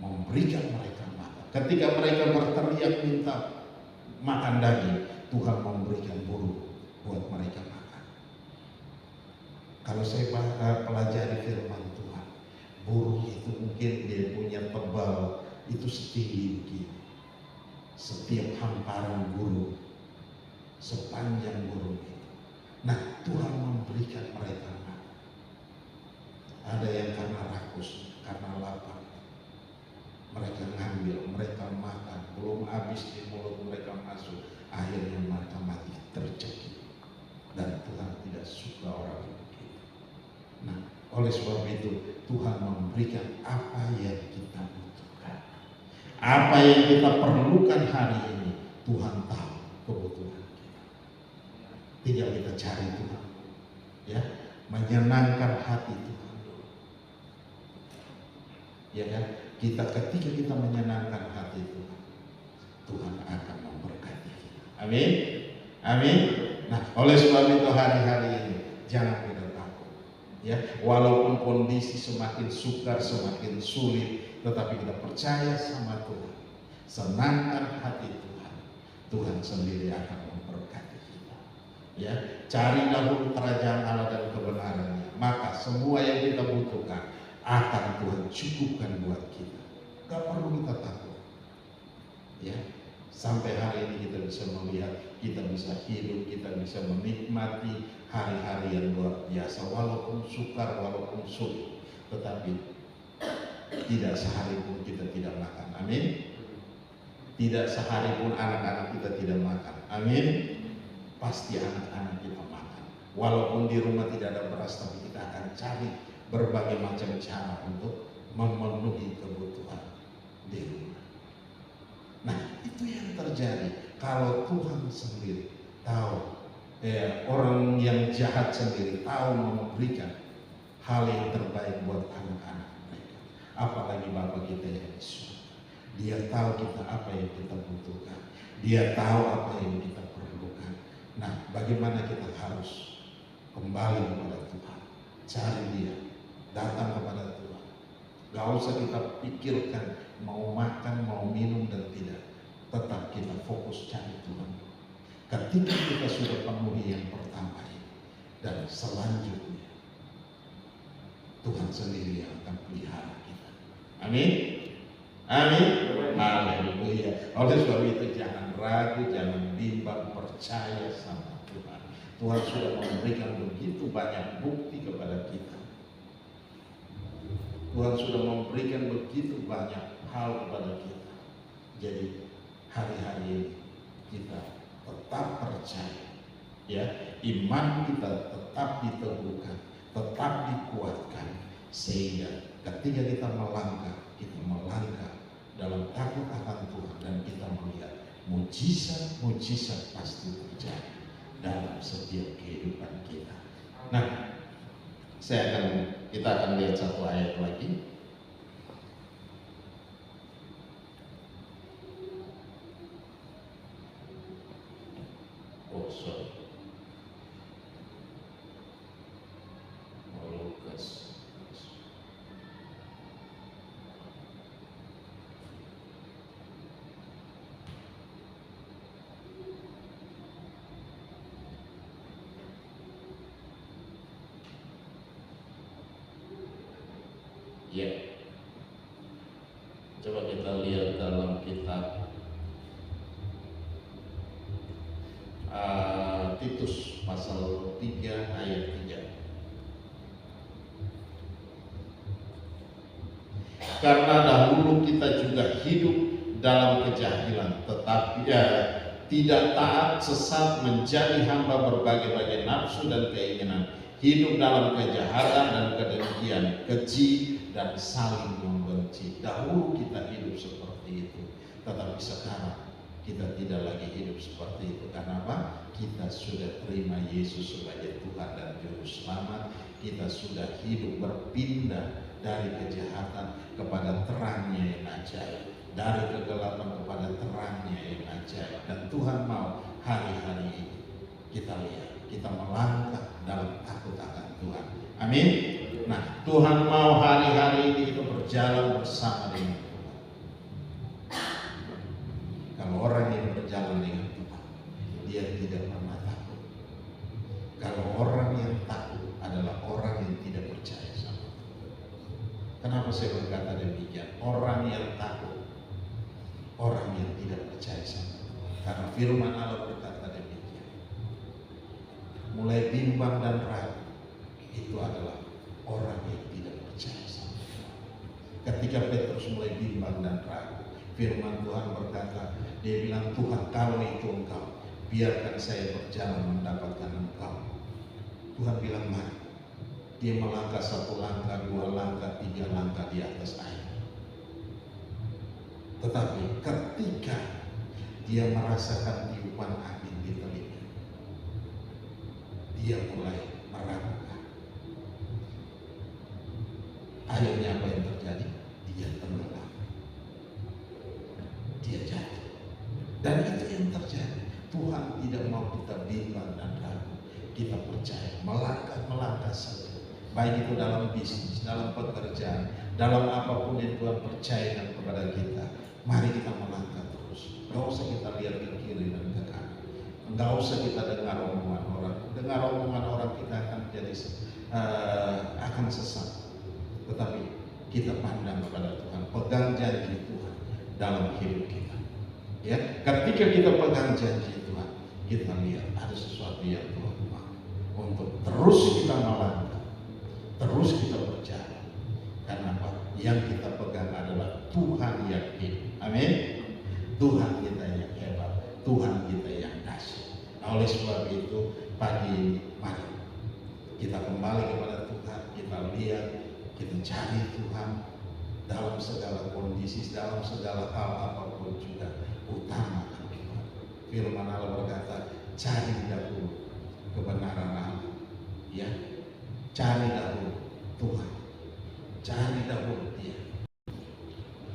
memberikan mereka makan. Ketika mereka berteriak minta makan daging, Tuhan memberikan burung buat mereka makan. Kalau saya pelajari firman Tuhan, burung itu mungkin dia punya tebal itu setinggi begini. Setiap hamparan burung sepanjang burung itu. Nah, Tuhan memberikan mereka makan. Ada yang karena rakus, karena lapar, mereka ngambil, mereka makan, belum habis di mulut mereka masuk, akhirnya mereka mati tercekik. Dan Tuhan tidak suka orang yang begitu. Nah, oleh sebab itu Tuhan memberikan apa yang kita butuhkan, apa yang kita perlukan hari ini. Tuhan tahu kebutuhan kita. Tinggal kita cari Tuhan, ya, menyenangkan hati Tuhan. Ya kan? Ketika kita menyenangkan hati Tuhan, Tuhan akan memberkati kita. Amin. Amin. Nah, oleh sebab itu hari-hari ini jangan kita takut. Ya, walaupun kondisi semakin sukar, semakin sulit, tetapi kita percaya sama Tuhan. Senangkan hati Tuhan. Tuhan sendiri akan memberkati kita. Ya, cari dahulu kerajaan Allah dan kebenarannya, maka semua yang kita butuhkan akan Tuhan cukupkan buat kita. Gak perlu kita takut. Ya, sampai hari ini kita bisa melihat, kita bisa hidup, kita bisa menikmati hari-hari yang luar biasa, walaupun sukar, walaupun sulit, tetapi tidak sehari pun kita tidak makan. Amin. Tidak sehari pun anak-anak kita tidak makan. Amin. Pasti anak-anak kita makan. Walaupun di rumah tidak ada beras, tapi kita akan cari berbagai macam cara untuk memenuhi kebutuhan di rumah. Nah, itu yang terjadi kalau Tuhan sendiri tahu, orang yang jahat sendiri tahu memberikan hal yang terbaik buat anak-anak mereka. Apalagi Bapa kita yang di surga. Dia tahu kita apa yang kita butuhkan. Dia tahu apa yang kita perlukan. Nah, bagaimana kita harus kembali kepada Tuhan, cari Dia, datang kepada Tuhan. Gak usah kita pikirkan mau makan, mau minum dan tidak. Tetap kita fokus cari Tuhan. Ketika kita sudah penuhi yang pertama ini, dan selanjutnya Tuhan sendiri yang akan pelihara kita. Amin. Amin. Haleluya. Oleh sebab itu jangan ragu, jangan bimbang, percaya sama Tuhan. Tuhan sudah memberikan begitu banyak bukti kepada kita. Tuhan sudah memberikan begitu banyak hal kepada kita. Jadi hari-hari ini kita tetap percaya, ya, iman kita tetap diteguhkan, tetap dikuatkan, sehingga ketika kita melangkah dalam takut akan Tuhan dan kita melihat mujizat-mujizat pasti terjadi dalam setiap kehidupan kita. Nah, kita akan lihat satu ayat lagi. Lukas. Ya, coba kita lihat dalam kitab Titus pasal 3 ayat 3. Karena dahulu kita juga hidup dalam kejahilan, tetapi tidak taat, sesat, menjadi hamba berbagai-bagai nafsu dan keinginan, hidup dalam kejahatan dan kedengkian, keji dan saling membenci. Dahulu kita hidup seperti itu, tetapi sekarang kita tidak lagi hidup seperti itu. Karena apa? Kita sudah terima Yesus sebagai Tuhan dan Juru Selamat. Kita sudah hidup berpindah dari kejahatan kepada terangnya yang ajaib, dari kegelapan kepada terangnya yang ajaib. Dan Tuhan mau hari-hari ini kita lihat, kita melangkah dalam takut akan Tuhan. Amin. Nah, Tuhan mau hari-hari ini kita berjalan bersama dengan Tuhan. Kalau orang yang berjalan dengan Tuhan, dia tidak pernah takut. Kalau orang yang takut adalah orang yang tidak percaya sama Tuhan. Kenapa saya berkata demikian? Orang yang takut, orang yang tidak percaya sama Tuhan. Karena firman Allah berkata demikian. Mulai bimbang dan ragu, itu adalah orang yang tidak percaya sama Tuhan. Ketika Petrus mulai bimbang dan ragu, firman Tuhan berkata, dia bilang, Tuhan, kalau itu Engkau, biarkan saya berjalan mendapatkan Engkau. Tuhan bilang, mari. Dia melangkah 1 langkah, 2 langkah, 3 langkah di atas air. Tetapi ketika dia merasakan tiupan angin di telinga, dia mulai meragukan. Akhirnya apa yang terjadi? Dia tenggelam, dia jatuh. Dan itu yang terjadi. Tuhan tidak mau kita bimbang dan ragu. Kita percaya, melangkah saja. Baik itu dalam bisnis, dalam pekerjaan, dalam apapun yang Tuhan percayakan kepada kita. Mari kita melangkah terus. Gak usah kita lihat ke kiri dan ke kanan. Gak usah kita dengar omongan orang. Dengar omongan orang kita akan jadi akan sesat. Tetapi kita pandang kepada Tuhan, pegang janji Tuhan dalam hidup kita. Ya, ketika kita pegang janji Tuhan, kita lihat ada sesuatu yang Tuhan mau untuk terus kita melangkah, terus kita berjalan. Karena apa? Yang kita pegang adalah Tuhan yang hidup. Amin. Tuhan kita yang hebat, Tuhan kita yang dahsyat. Nah, oleh sebab itu pagi ini mari Kita kembali kepada Tuhan, kita lihat, kita cari Tuhan dalam segala kondisi, dalam segala hal apapun juga utamakan Tuhan. Firman Allah berkata, cari dahulu kebenaran Allah, ya, cari dahulu Tuhan, cari dahulu Dia.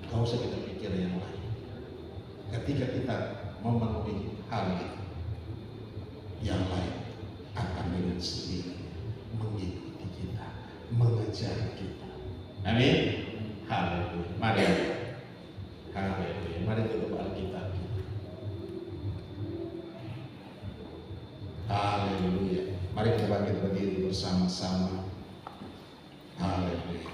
Gak usah kita pikir yang lain. Ketika kita memenuhi hal itu, yang lain akan dengan sendiri mengikuti kita, mengejar kita. Amin. Haleluya. Mari, haleluya. Mari tutup Alkitab kita. Haleluya. Mari kita bangkit berdiri bersama-sama. Haleluya.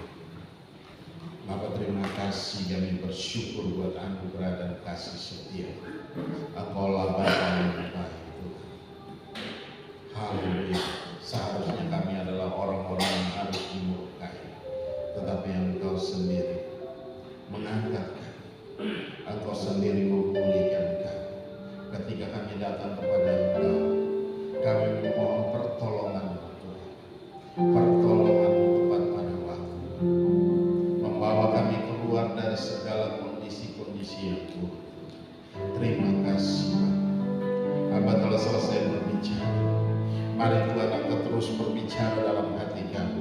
Bapak, terima kasih, kami bersyukur buat anugerah dan kasih setia. Engkaulah Bapa yang baik, Tuhan. Haleluya. Seharusnya kami adalah orang-orang yang harus dimurkai, tetapi Engkau sendiri mengangkat kami. Engkau sendiri memulihkan kami. Ketika kami datang kepada Engkau, kami memohon pertolongan Tuhan. Pertolongan tepat pada waktu, membawa kami keluar dari segala kondisi-kondisi yang buruk. Terima kasih, Hamba telah selesai berbicara. Mari Tuhan, Engkau terus berbicara dalam hati kami.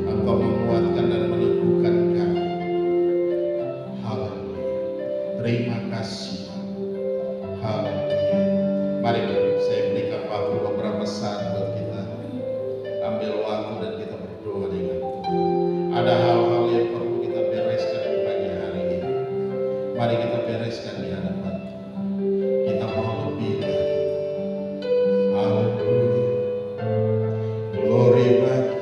Engkau menguatkan dan meneguhkan kami. Haleluya. Terima kasih. Haleluya. Mari saya berikan waktu beberapa saat buat kita ambil waktu dan kita berdoa dengan Tuhan. Ada hal-hal yang perlu kita bereskan di pagi hari ini. Mari kita bereskan di hadapan Tuhan. Kita mau lebih lagi. Haleluya. Glory bagi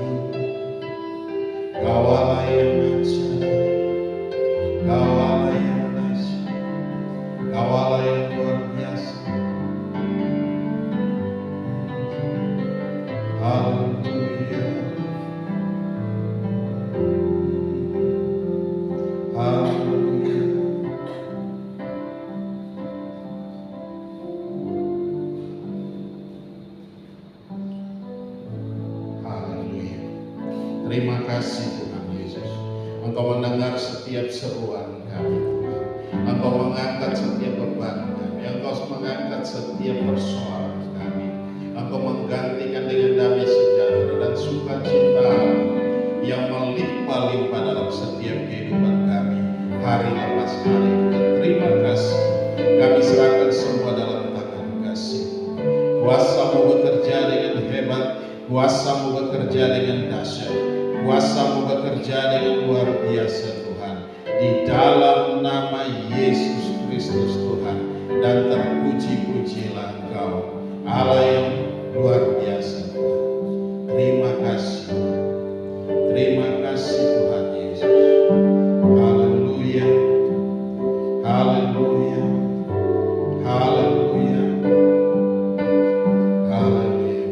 Kau Allah yang ajaib, Kau Allah yang dahsyat, Kau Allah yang luar biasa. Haleluya. Haleluya. Haleluya. Terima kasih Tuhan Yesus. Engkau mendengar setiap seruan kami, Tuhan. Engkau mengangkat setiap beban kami. Engkau mengangkat setiap persoalan kami. Engkau menggantikan dengan damai sejahtera dan sukacita yang melimpah-limpah dalam setiap kehidupan kami, hari lepas hari. Dan terima kasih, kami serahkan semua dalam tangan kasih. Kuasa-Mu bekerja dengan hebat, Kuasa-Mu bekerja dengan dahsyat, Kuasa-Mu bekerja dengan luar biasa Tuhan. Di dalam nama Yesus Kristus Tuhan, dan terpuji-pujilah Engkau, Allah yang luar biasa Tuhan. Terima kasih, terima kasih Tuhan Yesus. Haleluya, haleluya, haleluya, haleluya.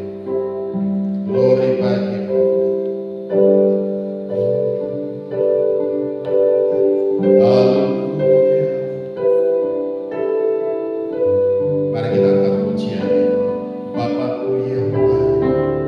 Glory bagi-Mu. Haleluya. Mari kita angkat pujian. Bapakku yang baik,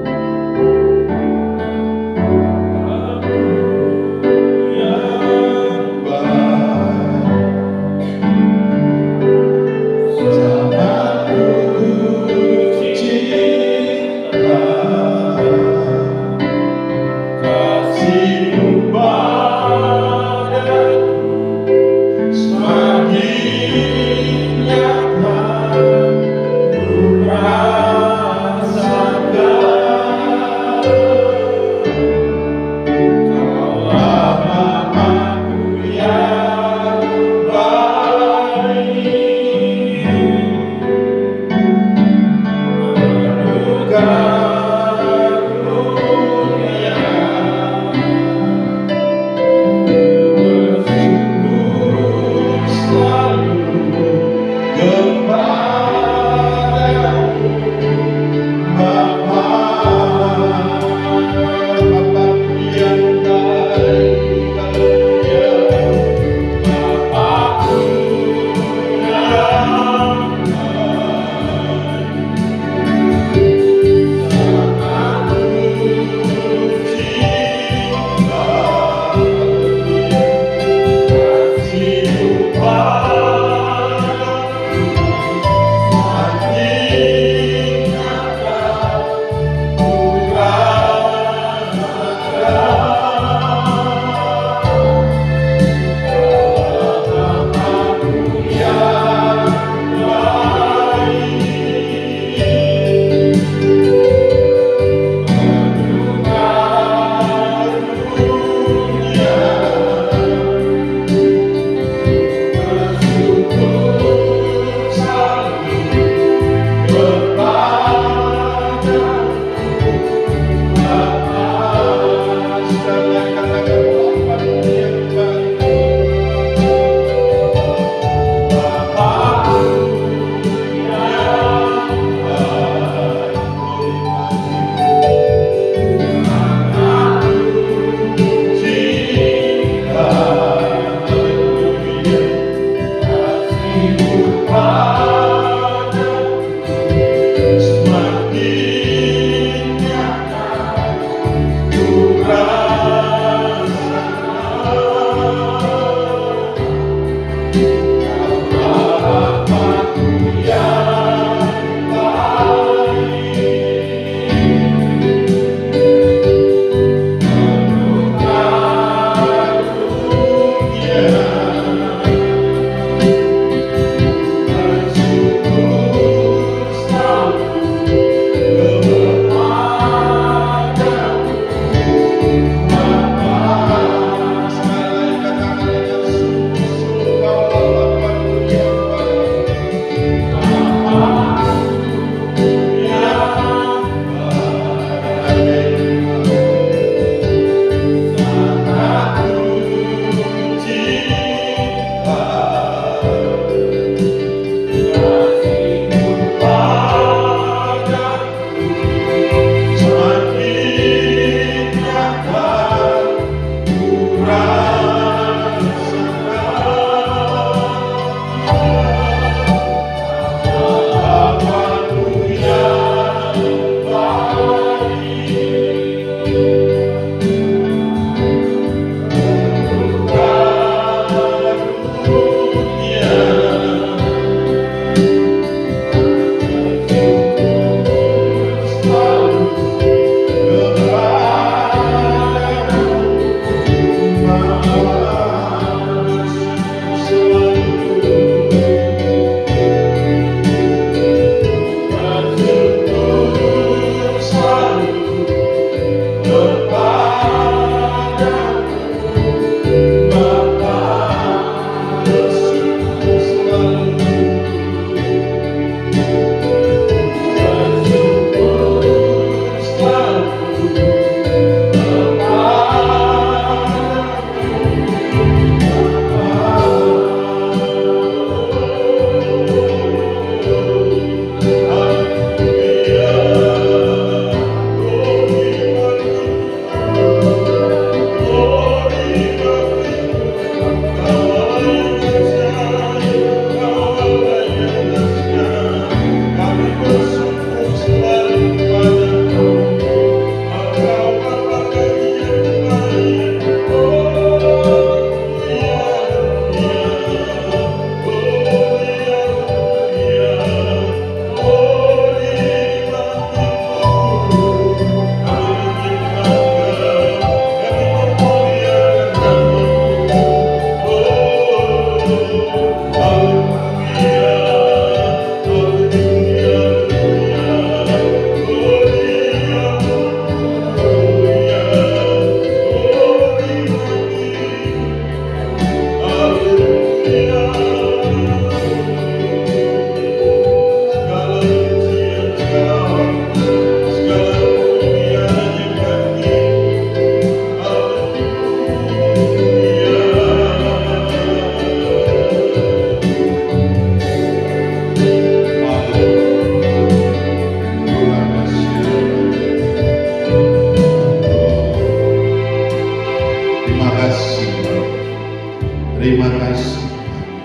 Terima kasih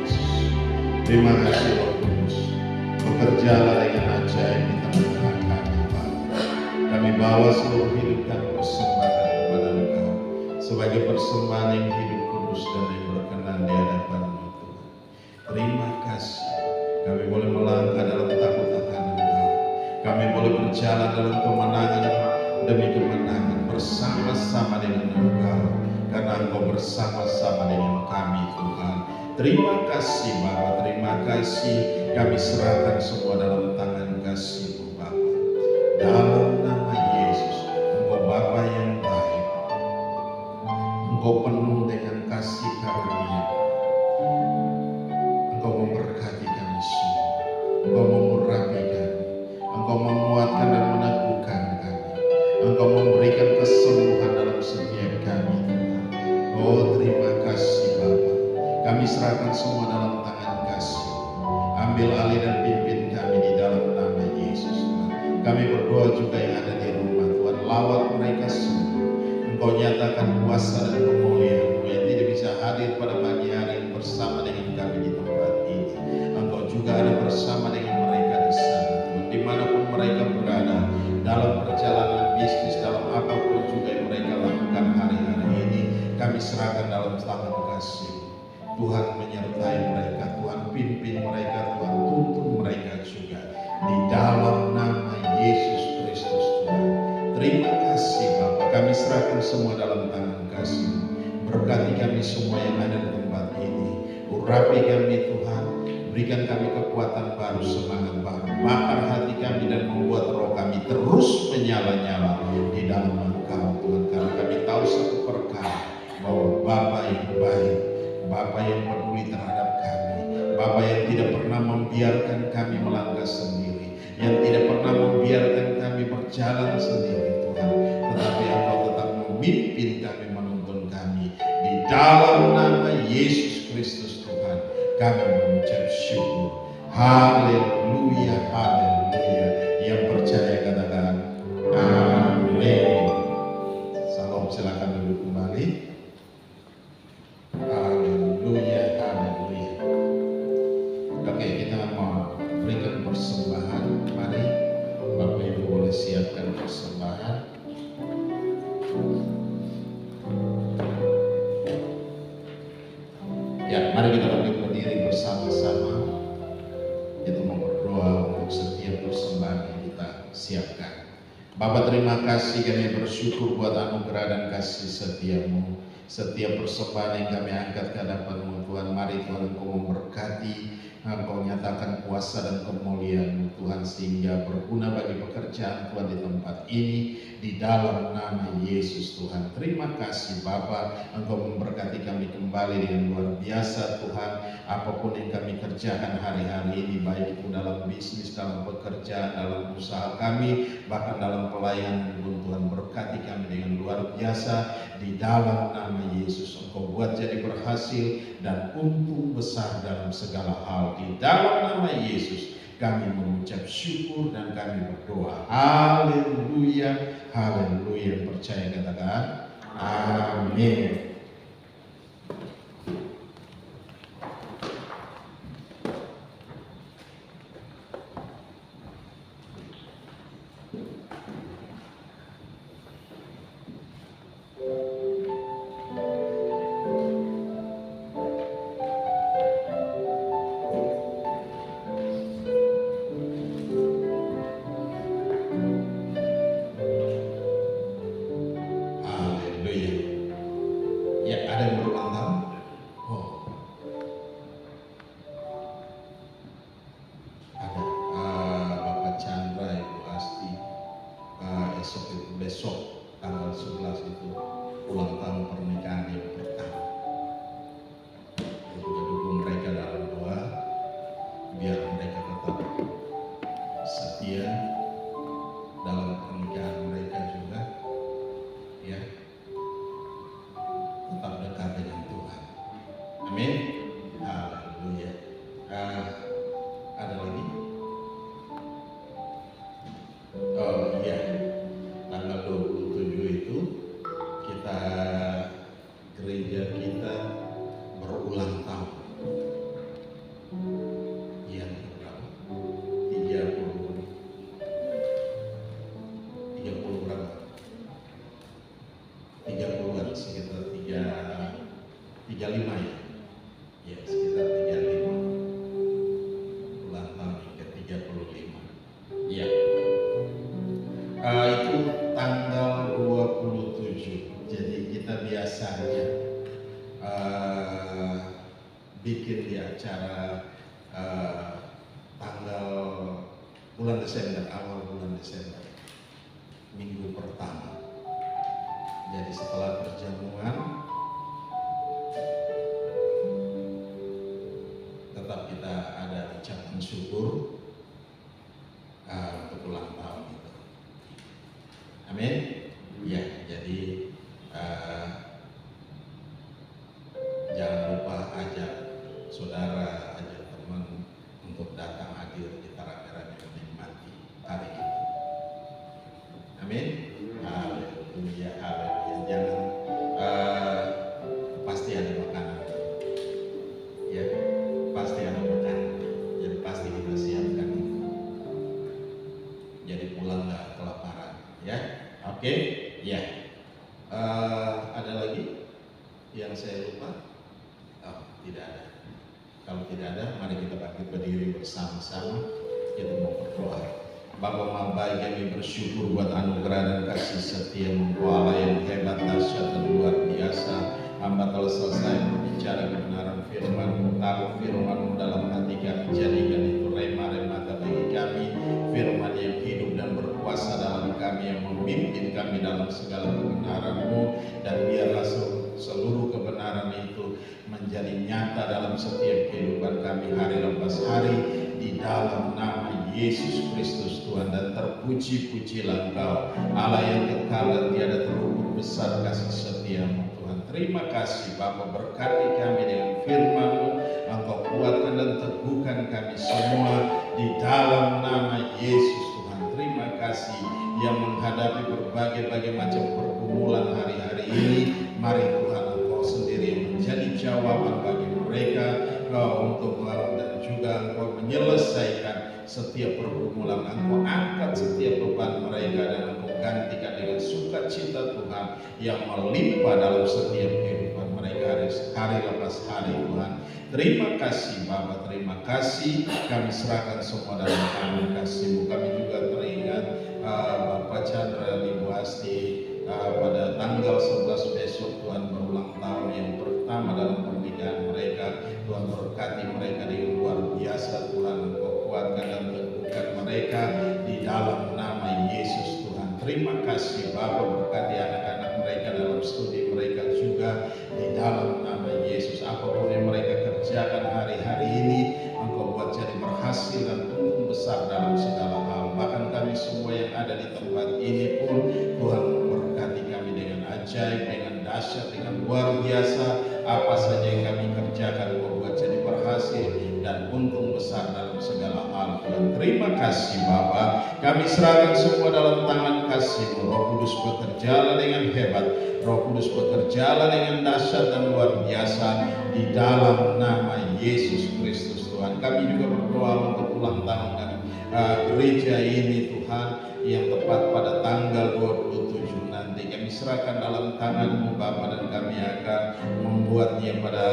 Yesus. Terima kasih Roh Kudus. Bekerjalah dengan ajaib di tengah-tengah kami, Pak. Kami bawa seluruh hidup kami persembahkan kepada Engkau sebagai persembahan yang hidup, kudus dan yang berkenan di hadapan-Mu, Tuhan. Terima kasih. Kami boleh melangkah dalam takut akan Engkau. Kami boleh berjalan dalam kemenangan demi kemenangan bersama-sama dengan Engkau, karena Engkau bersama-sama dengan kami, Tuhan. Terima kasih Bapa, terima kasih. Kami serahkan semua dalam tangan kasih-Mu, Bapa. Dalam nama Yesus, Engkau Bapa yang baik. Engkau penuh dengan kasih karunia. Engkau memberkati kami semua. Engkau mengurapi kami. Engkau menguatkan dan meneguhkan kami. Engkau memberikan kesembuhan dalam setiap kami, Tuhan. Oh, terima kasih Bapa. Kami serahkan semua dalam tangan kasih. Ambil alih dan pimpin kami di dalam nama Yesus, Tuhan. Kami berdoa juga yang ada di rumah, Tuhan. Lawat mereka semua. Engkau nyatakan kuasa dan kemuliaan-Mu yang tidak bisa hadir pada pagi hari bersama dengan kami di tempat ini. Engkau juga ada bersama dengan mereka di sana Tuhan, dimanapun mereka berada, dalam perjalanan bisnis, dalam apapun juga yang mereka lakukan hari-hari ini, kami serahkan dalam tangan kasih. Tuhan menyertai mereka, Tuhan pimpin mereka, Tuhan tuntun mereka juga di dalam nama Yesus Kristus Tuhan. Terima kasih Bapa, kami serahkan semua dalam tangan kasih. Berkati kami semua yang ada di tempat ini, urapi kami Tuhan, berikan kami kekuatan baru, semangat baru, bakar hati kami dan membuat roh kami terus menyala-nyala di dalam Engkau Tuhan. Karena kami tahu satu perkara, bahwa Bapa yang baik, Bapa yang peduli terhadap kami, Bapa yang tidak pernah membiarkan kami melangkah sendiri, yang tidak pernah membiarkan kami berjalan sendiri Tuhan, tetapi Engkau tetap memimpin kami, menuntun kami. Di dalam nama Yesus Kristus Tuhan, kami mengucap syukur. Haleluya, haleluya. Yang percaya katakan amin. Salam, silakan duduk kembali. Haleluya, haleluya. Oke, kita mau berikan persembahan. Mari Bapak Ibu boleh siapkan persembahan. Ya, mari kita berdiri bersama-sama. Kita mau berdoa untuk setiap persembahan yang kita siapkan. Bapa, terima kasih, kami bersyukur buat anugerah dan kasih setiamu. Setiap persembahan yang kami angkat ke hadapan-Mu Tuhan, mari Tuhan Engkau memberkati, Engkau nyatakan kuasa dan kemuliaan-Mu Tuhan, sehingga berguna bagi pekerjaan Tuhan di tempat ini, di dalam nama Yesus Tuhan. Terima kasih Bapa, Engkau memberkati kami kembali dengan luar biasa Tuhan. Apapun yang kami kerjakan hari-hari ini, baik itu dalam bisnis, dalam pekerjaan, dalam usaha kami, bahkan dalam pelayanan pun Tuhan, berkati kami dengan luar biasa di dalam nama Yesus. Engkau buat jadi berhasil dan untung besar dalam segala hal. Di dalam nama Yesus kami mengucap syukur dan kami berdoa. Haleluya, haleluya. Percaya katakan amin. Besok tanggal 11 itu ulang tahun pernikahan yang pertama. Juga dukung mereka dalam doa, biar mereka tetap setia dalam pernikahan mereka juga, ya, tetap dekat dengan Tuhan. Amin. Haleluya. Ada lagi? Oh iya. Tanggal 27 itu kita, gereja kita berulang tahun. Yang berapa? 30 berapa? 30-an, sekitar 35 ya? Ya, sekitar 35. Ulang tahun ke 35. Ya. Itu tanggal 27. Jadi kita biasanya bikin di acara tanggal bulan Desember, awal bulan Desember, minggu pertama. Jadi setelah perjamuan tetap kita ada ucapan syukur untuk ulang tahun itu. Amin. Ya, jadi jangan lupa ajak saudara, ajak teman untuk datang hadir di rame-rame menikmati hari itu. Amin. Haleluya, haleluya. Jangan Oke, ya. Ada lagi yang saya lupa? Oh, tidak ada. Kalau tidak ada, mari kita bangkit berdiri bersama-sama. Kita mau berdoa. Bapa Maha Baik, kami bersyukur buat anugerah dan kasih setia Allah yang hebat, dahsyat dan luar biasa. Hamba telah selesai berbicara kebenaran firman-Mu, taruh firman-Mu dalam hati kami, jadikan itu rema-remata bagi kami, firman yang hidup dan berkuasa dalam kami, yang memimpin kami dalam segala kebenaran-Mu, dan biarlah seluruh kebenaran itu menjadi nyata dalam setiap kehidupan kami hari lepas hari, di dalam nama Yesus Kristus Tuhan. Dan terpuji-pujilah Engkau, Allah yang kekal dan tiada terukur besar kasih setia-Mu Tuhan. Terima kasih Bapa, berkati kami dengan firman-Mu, Engkau kuatkan dan teguhkan kami semua di dalam nama Yesus Tuhan. Terima kasih yang menghadapi berbagai macam pergumulan hari-hari ini. Mari Tuhan, Engkau sendiri yang menjadi jawaban bagi mereka, Engkau untuk dan juga Engkau menyelesaikan setiap pergumulan. Engkau angkat setiap beban mereka dan Engkau gantikan dengan sukacita Tuhan yang melimpah dalam setiap kehidupan mereka hari lepas hari Tuhan. Terima kasih Bapa, terima kasih. Kami serahkan semua dalam tangan kasih-Mu. Kami juga teringat Bapak Chandra, Ibu Asti, pada tanggal 11 besok Tuhan berulang tahun yang pertama dalam pernikahan mereka. Tuhan berkati mereka dengan luar biasa Tuhan. Engkau kuatkan dan teguhkan mereka di dalam nama Yesus Tuhan. Terima kasih Bapa, berkati anak-anak mereka dalam studi mereka juga di dalam nama Yesus. Apapun yang mereka kerjakan hari-hari ini, Engkau buat jadi berhasil dan untung besar dalam segala hal. Bahkan kami semua yang ada di tempat ini pun Tuhan memberkati kami dengan ajaib, dengan dahsyat, dengan luar biasa. Apa saja yang kami kerjakan Engkau buat jadi berhasil dan untung besar dalam segala hal Tuhan. Terima kasih Bapa, kami serahkan semua dalam tangan kasih-Mu. Roh Kudus bekerjalah dengan hebat, Roh Kudus bekerjalah dengan dahsyat dan luar biasa di dalam nama Yesus Kristus Tuhan. Kami juga berdoa untuk ulang tahun gereja ini Tuhan, yang tepat pada tanggal 27 nanti. Kami serahkan dalam tangan-Mu Bapa, dan kami akan membuatnya pada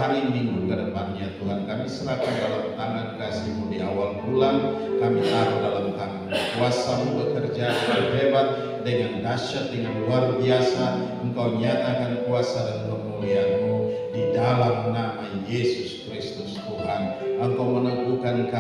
hari Minggu ke depannya Tuhan. Kami serahkan dalam tangan kasih-Mu di awal bulan. Kami taruh dalam tangan-Mu. Kuasa-Mu bekerja dengan hebat, dengan dahsyat, dengan luar biasa. Engkau nyatakan kuasa dan kemuliaan-Mu di dalam nama Yesus Kristus Tuhan. Engkau meneguhkan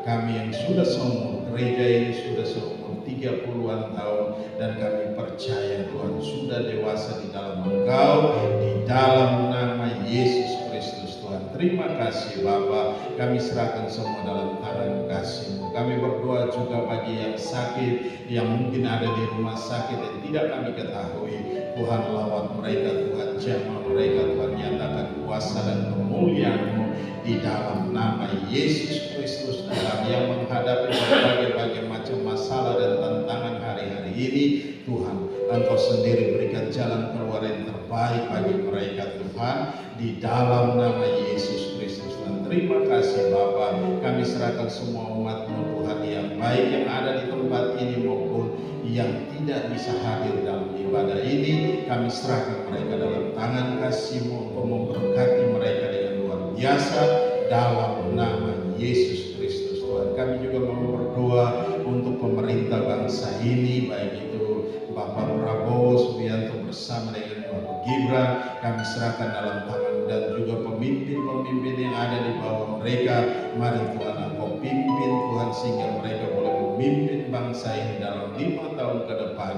kami yang sudah seumur, gereja ini sudah seumur 30-an tahun, dan kami percaya Tuhan sudah dewasa di dalam Engkau, di dalam nama Yesus Kristus Tuhan. Terima kasih Bapa, kami serahkan semua dalam tangan kasih-Mu. Kami berdoa juga bagi yang sakit, yang mungkin ada di rumah sakit yang tidak kami ketahui. Tuhan lawat mereka, Tuhan jamah mereka, Tuhan nyatakan kuasa dan kemuliaan-Mu di dalam nama Yesus Kristus Tuhan, yang menghadapi berbagai macam masalah dan tantangan hari-hari ini. Tuhan, Engkau sendiri berikan jalan keluar yang terbaik bagi mereka Tuhan, di dalam nama Yesus Kristus Tuhan. Terima kasih Bapa, kami serahkan semua umat-Mu Tuhan, yang baik yang ada di tempat ini maupun yang tidak bisa hadir dalam ibadah ini. Kami serahkan mereka dalam tangan kasih-Mu, untuk memberkati mereka dengan luar biasa dalam nama Yesus Kristus Tuhan. Kami juga mau berdoa untuk pemerintah bangsa ini, baik itu Bapak Prabowo Subianto bersama dengan Bapak Gibran. Kami serahkan dalam tangan, dan juga pemimpin-pemimpin yang ada di bawah mereka. Mari Tuhan, Engkau pimpin Tuhan, sehingga mereka boleh memimpin bangsa ini dalam 5 tahun ke depan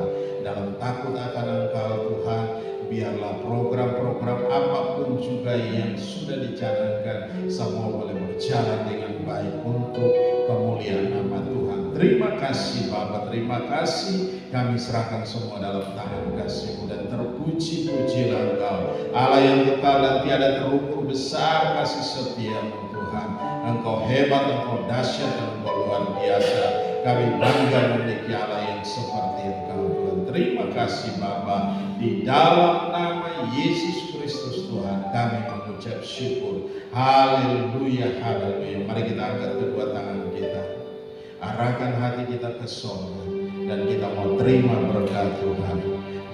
dalam takut akan Engkau Tuhan. Biarlah program-program apapun juga yang sudah dicanangkan, semua boleh berjalan dengan baik untuk kemuliaan nama Tuhan. Terima kasih Bapa, terima kasih. Kami serahkan semua dalam tangan kasih-Mu, dan terpuji-pujilah Engkau, Allah yang kekal dan tiada terukur besar kasih setia-Mu Tuhan. Engkau hebat, Engkau dahsyat, dan Engkau luar biasa. Kami bangga memiliki Allah yang seperti Engkau Tuhan. Terima kasih Bapa, di dalam nama Yesus Kristus Tuhan kami mengucap syukur. Haleluya, haleluya. Mari kita angkat kedua tangan kita, arahkan hati kita ke surga, dan kita mau terima berkat Tuhan.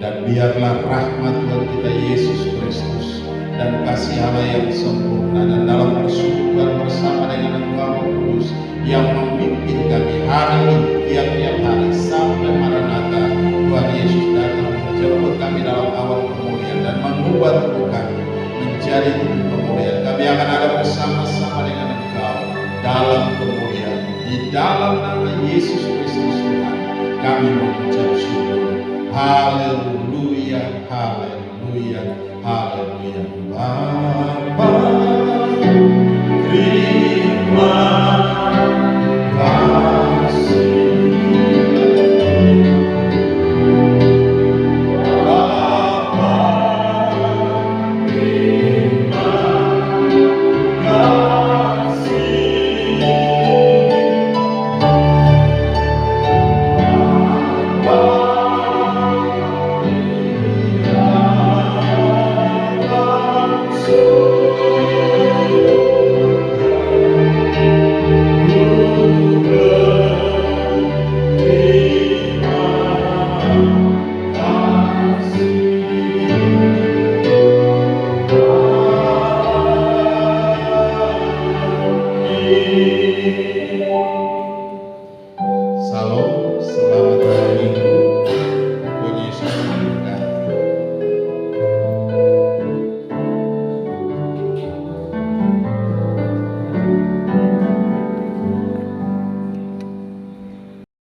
Dan biarlah rahmat Tuhan kita Yesus Kristus dan kasih Allah yang sempurna dan dalam persekutuan bersama dengan Engkau Kudus yang memimpin kami hari ini tiap-tiap hari sampai Maranatha Tuhan Yesus datang menjemput kami dalam awal pemulihan dan mengubah tubuh kami menjadi tubuh pemulihan. Kami akan ada bersama-sama dengan Engkau dalam pemulihan. Di dalam nama Yesus Kristus Tuhan kami mengucap syukur. Haleluya, haleluya, haleluya. Bapa, terima